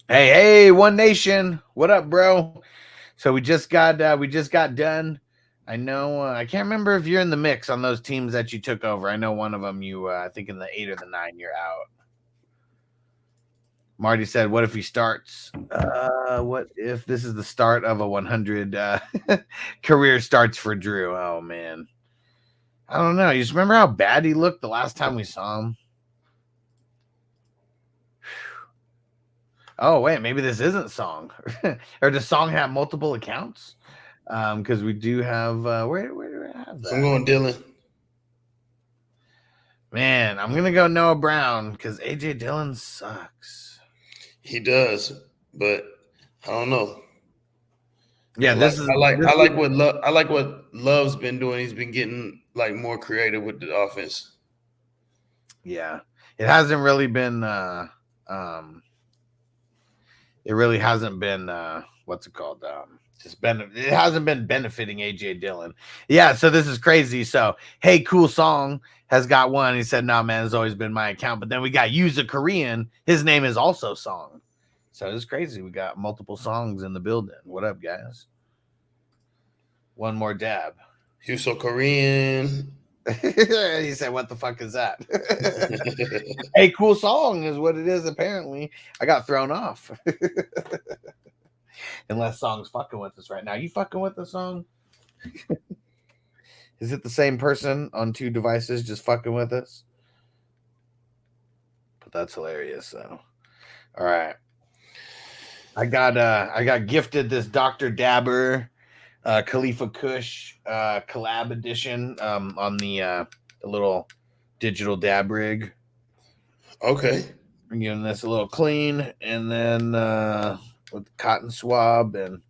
Hey, One Nation, what up, bro? So we just got done. I know I can't remember if you're in the mix on those teams that you took over. I know one of them you I think in the 8 or the 9 you're out. Marty said, what if he starts? What if this is the start of a 100 career starts for Drew? Oh, man. I don't know. You just remember how bad he looked the last time we saw him? Oh, wait. Maybe this isn't Song. Or does Song have multiple accounts? Because we do have where do I have that? I'm going Dylan. Man, I'm going to go Noah Brown because A.J. Dillon sucks. He does, but I don't know. Yeah, I like what Love's been doing. He's been getting like more creative with the offense. Yeah, it hasn't really been. It really hasn't been. What's it called? It hasn't been benefiting AJ Dillon. Yeah, so this is crazy. So hey, Cool Song has got one. He said, "Nah, man, it's always been my account." But then we got Yuza Korean. His name is also Song. So it's crazy. We got multiple songs in the building. What up, guys? One more dab. You're so Korean. He said, "What the fuck is that?" Hey, Cool Song is what it is. Apparently, I got thrown off. Unless Song's fucking with us right now. You fucking with the Song? Is it the same person on 2 devices just fucking with us? But that's hilarious. So, all right. I got gifted this Dr. Dabber Khalifa Kush collab edition on the little digital dab rig. Okay. I'm giving this a little clean, and then with the cotton swab, and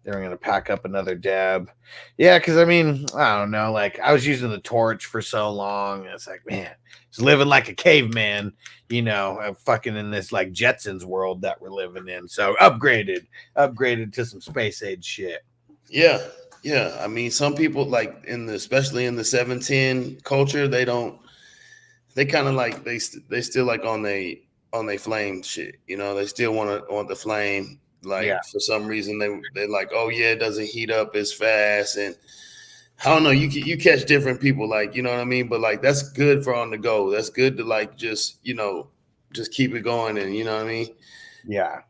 then we're gonna pack up another dab. Yeah, because I mean, I don't know. Like I was using the torch for so long, and it's like, man, it's living like a caveman. Fucking in this like Jetsons world that we're living in. So upgraded to some space age shit. Yeah. I mean, some people like especially in the 710 culture, they kind of like they still like on they flame shit. They still want the flame. Like for some reason they're like, oh yeah, it doesn't heat up as fast, and I don't know. You catch different people, like, you know what I mean? But like, that's good for on the go. That's good to like, just keep it going. And you know what I mean? Yeah.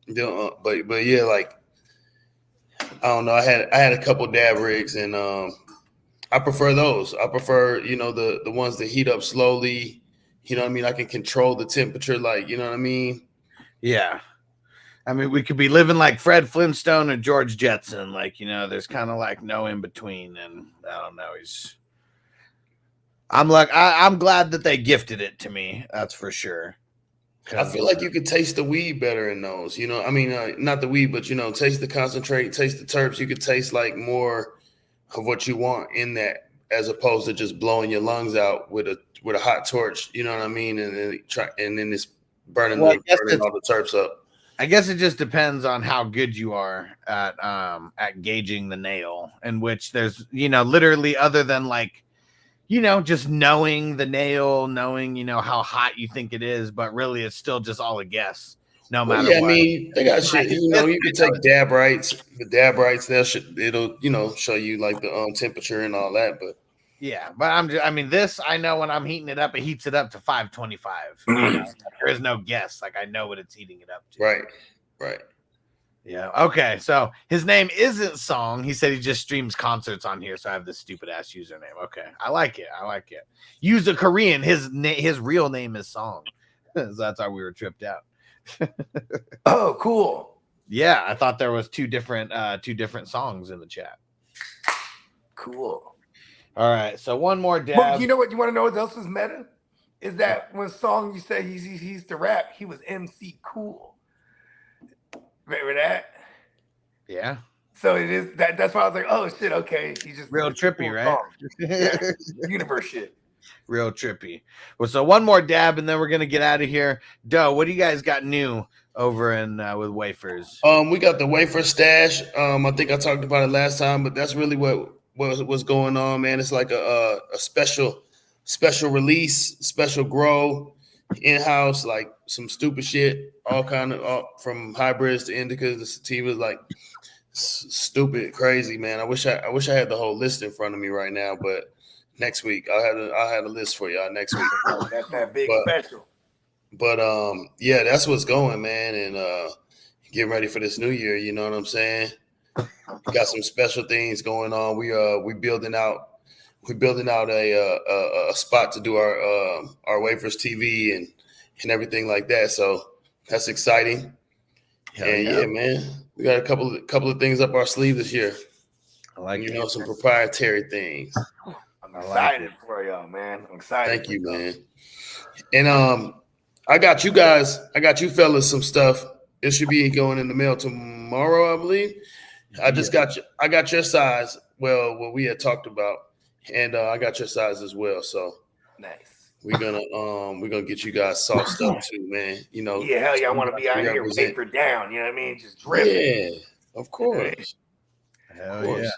But yeah, like, I don't know. I had a couple dab rigs, and I prefer those. I prefer, the ones that heat up slowly. You know what I mean? I can control the temperature. Like, you know what I mean? Yeah. I mean, we could be living like Fred Flintstone or George Jetson. Like, there's kind of like no in between. And I don't know. I'm glad that they gifted it to me. That's for sure. I feel like you could taste the weed better in those. I mean, not the weed, but, taste the concentrate, taste the terps. You could taste like more of what you want in that, as opposed to just blowing your lungs out with a hot torch. You know what I mean? And then it's burning all the terps up. I guess it just depends on how good you are at gauging the nail, in which there's, literally other than like, just knowing the nail, knowing, how hot you think it is, but really it's still just all a guess. No matter what. I mean, they got shit. You can take dab rights. The dab rights, it'll show you like the temperature and all that. But yeah, but this I know when I'm heating it up, it heats it up to 525. There is no guess. Like I know what it's heating it up to. Right. Yeah. Okay. So his name isn't Song. He said he just streams concerts on here. So I have this stupid ass username. Okay. I like it. Use a Korean. His real name is Song. So that's how we were tripped out. Oh, cool. Yeah, I thought there was two different songs in the chat. Cool. All right, so one more dab. Well, you know what? You want to know what else is meta? Is that when Song you say he's the rap, he was MC Cool. Remember that? Yeah. So it is that's why I was like, oh shit, okay. He's just real trippy, right? Yeah. Universe shit. Real trippy. Well, so one more dab, and then we're gonna get out of here. Doe, what do you guys got new over in with WAFERZ? We got the WAFERZ stash. I think I talked about it last time, but that's really what's going on, man. It's like a special release, special grow, in-house, like some stupid shit, all kind of from hybrids to indicas to sativas, like stupid, crazy, man. I wish I had the whole list in front of me right now, but next week I'll have a list for y'all next week. That's that big special. But yeah, that's what's going, man, and getting ready for this new year. You know what I'm saying? We got some special things going on. We building out a spot to do our WAFERZ TV and everything like that. So that's exciting. Yeah, man, we got a couple of things up our sleeve this year. I like some proprietary things. I'm excited for y'all, man. I'm excited. Thank you, man. And I got you fellas some stuff. It should be going in the mail tomorrow, I believe. I got your size. Well, what we had talked about, and I got your size as well. So nice. We're gonna get you guys soft stuff too, man. Yeah, hell yeah, I want to be out here wafer down. You know what I mean? Just dripping. Yeah, of course. Hell yeah.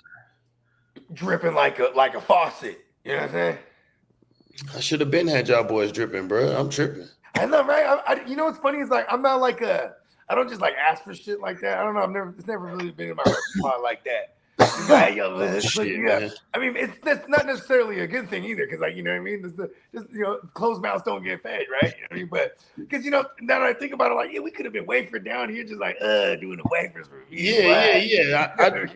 Dripping like a faucet. You know what I'm saying? I should have been had y'all boys dripping, bro. I'm tripping. I know, right? You know what's funny is like I'm not like I don't just like ask for shit like that. I don't know. It's never really been in my repertoire like that. Like, yo, I mean, that's not necessarily a good thing either, because you know what I mean. Closed mouths don't get fed, right? You know what I mean? But because now that I think about it, like, yeah, we could have been wafer down here, just like doing the WAFERZ review. Yeah.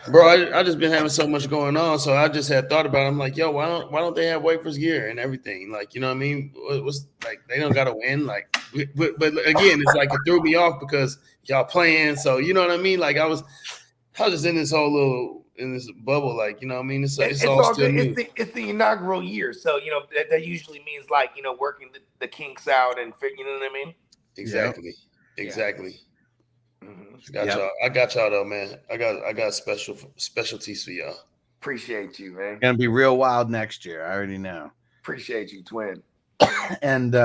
Bro, I just been having so much going on, so I just had thought about it. I'm like, yo, why don't they have WAFERZ gear and everything? Like, you know what I mean? What's like they don't gotta win, like, but again, it's like it threw me off because y'all playing, so you know what I mean? Like I was just in this whole this bubble, like, you know what I mean? It's all still new. It's the inaugural year, so that usually means like working the kinks out and you know what I mean? Exactly. Mm-hmm. I got y'all though, man. I got specialties for y'all. Appreciate you, man. Gonna be real wild next year. I already know. Appreciate you, twin. And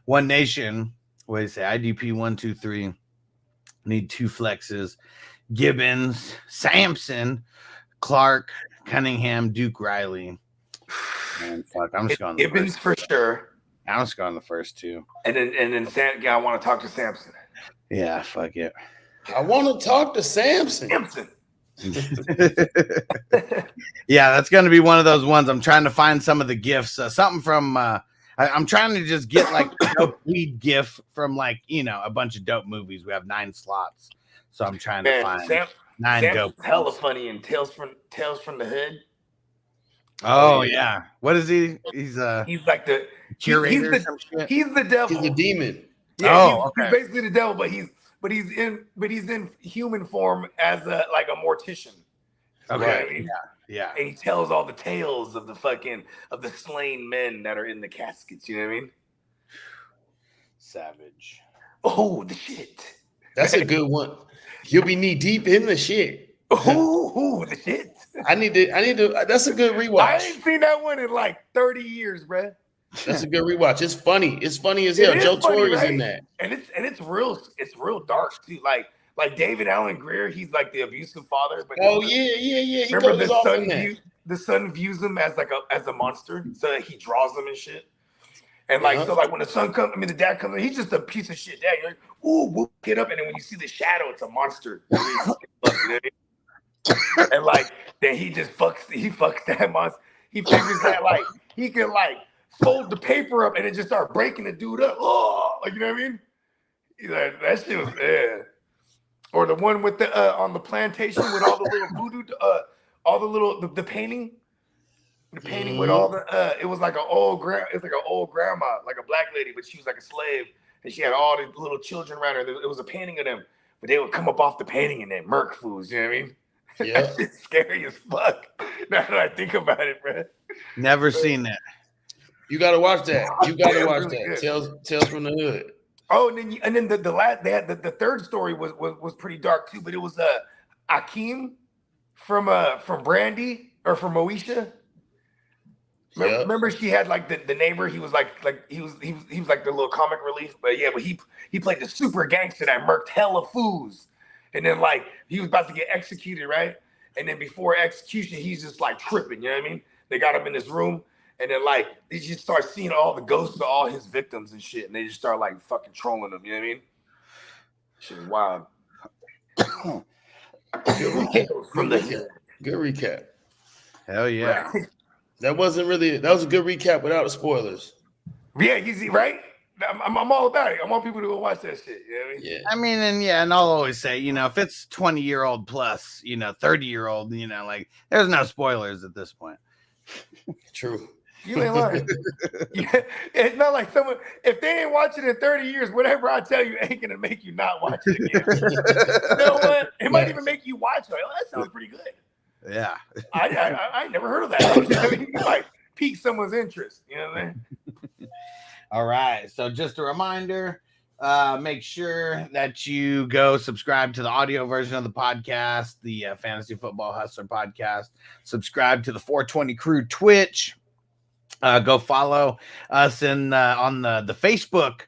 One Nation, what do you say? IDP 123. Need 2 flexes. Gibbons, Sampson, Clark, Cunningham, Duke Riley. Man, fuck, I'm just going Gibbons for sure. I'm just going the first 2. And then I want to talk to Sampson. Yeah, fuck it. I want to talk to Sampson. Yeah, that's going to be one of those ones. I'm trying to find some of the gifts. Something from I'm trying to just get like a dope lead gif from like, a bunch of dope movies. We have 9 slots. So I'm trying to find 9 dope. Hella funny in Tales from the Hood. Oh yeah. What is he? He's like the curator. He's the devil. He's a demon. Yeah, he's basically the devil, but he's in human form as a mortician. Okay. Right? I mean, yeah. And he tells all the tales of the slain men that are in the caskets. You know what I mean? Savage. Oh, the shit. That's a good one. You'll be knee deep in the shit. Ooh, the shit. I need to. That's a good rewatch. I ain't seen that one in like 30 years, bruh. That's a good rewatch. It's funny. It's funny as hell. Joe Torre's in that, and it's real dark too. Like David Allen Greer, he's like the abusive father. But yeah. He remember goes the off son in that. the son views him as like as a monster, so that he draws them and shit. And like so, like when the son comes, I mean the dad comes in, he's just a piece of shit dad. You're like, ooh, we'll get up, and then when you see the shadow, it's a monster. And like then he fucks that monster. He figures that like he can like fold the paper up and then just start breaking the dude up. Oh, like you know what I mean? He's like, that shit was Or the one with the on the plantation with all the little voodoo, all the little the painting. The painting with all the it was like an old grandma, like a black lady, but she was like a slave, and she had all these little children around her. It was a painting of them, but they would come up off the painting and then murk fools. You know what I mean? Yeah, that shit's scary as fuck. Now that I think about it, bro. Never seen that. You gotta watch that. You gotta watch really that. good. Tales from the Hood. Oh, and then the last they had the third story was pretty dark too, but it was Akeem from Brandy or from Moesha. Remember she had like the neighbor. He was like he was like the little comic relief, but he played the super gangster that murked hella fools, and then like he was about to get executed, right? And then before execution, he's just like tripping. You know what I mean? They got him in this room, and then like they just start seeing all the ghosts of all his victims and shit, and they just start like fucking trolling him. You know what I mean? Shit is wild. Good recap. Hell yeah. Right. That was a good recap without the spoilers. Yeah, easy, right? I'm all about it. I want people to go watch that shit. You know what I mean? Yeah. I mean, and I'll always say, if it's 20-year-old plus, 30-year-old, like there's no spoilers at this point. True. You ain't lying. Yeah, it's not like someone, if they ain't watching it in 30 years, whatever I tell you ain't gonna make you not watch it again. You know what? It might even make you watch it. Like, that sounds pretty good. Yeah. I never heard of that. I mean, you like pique someone's interest. You know what I mean? All right. So just a reminder, make sure that you go subscribe to the audio version of the podcast, the Fantasy Football Hustler podcast. Subscribe to the 420 Crew Twitch. Go follow us on the Facebook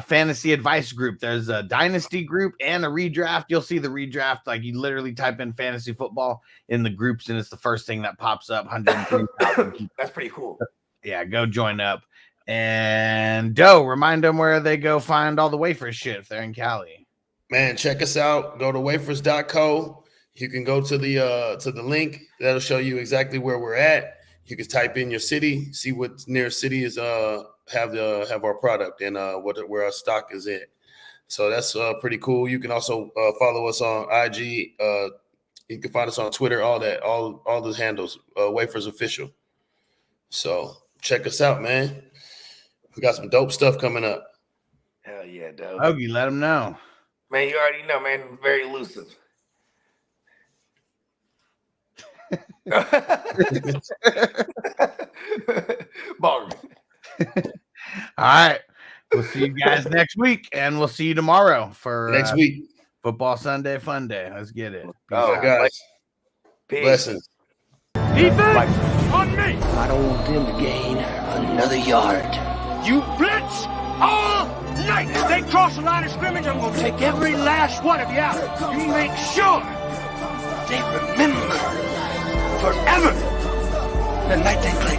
fantasy advice group. There's a dynasty group and a redraft. You'll see the redraft, like you literally type in fantasy football in the groups and it's the first thing that pops up. 103,000. That's pretty cool. Yeah, go join up. And Doe, remind them where they go find all the WAFERZ shit if they're in Cali. Man, check us out. Go to wafers.co. You can go to the link. That'll show you exactly where we're at. You can type in your city, see what nearest city is have our product and where our stock is at. So that's pretty cool. You can also follow us on IG. You can find us on Twitter. All the handles. WAFERZ Official. So check us out, man. We got some dope stuff coming up. Hell yeah, dope. Hoagie, let them know. Man, you already know, man. Very elusive. Bong. All right. We'll see you guys next week, and we'll see you tomorrow for next week. Football Sunday Fun Day. Let's get it. Guys. Peace. Blessings. Defense on me. I don't want them to gain another yard. You blitz all night. If they cross the line of scrimmage, I'm going to take every last one of you out. You make sure they remember forever the night they played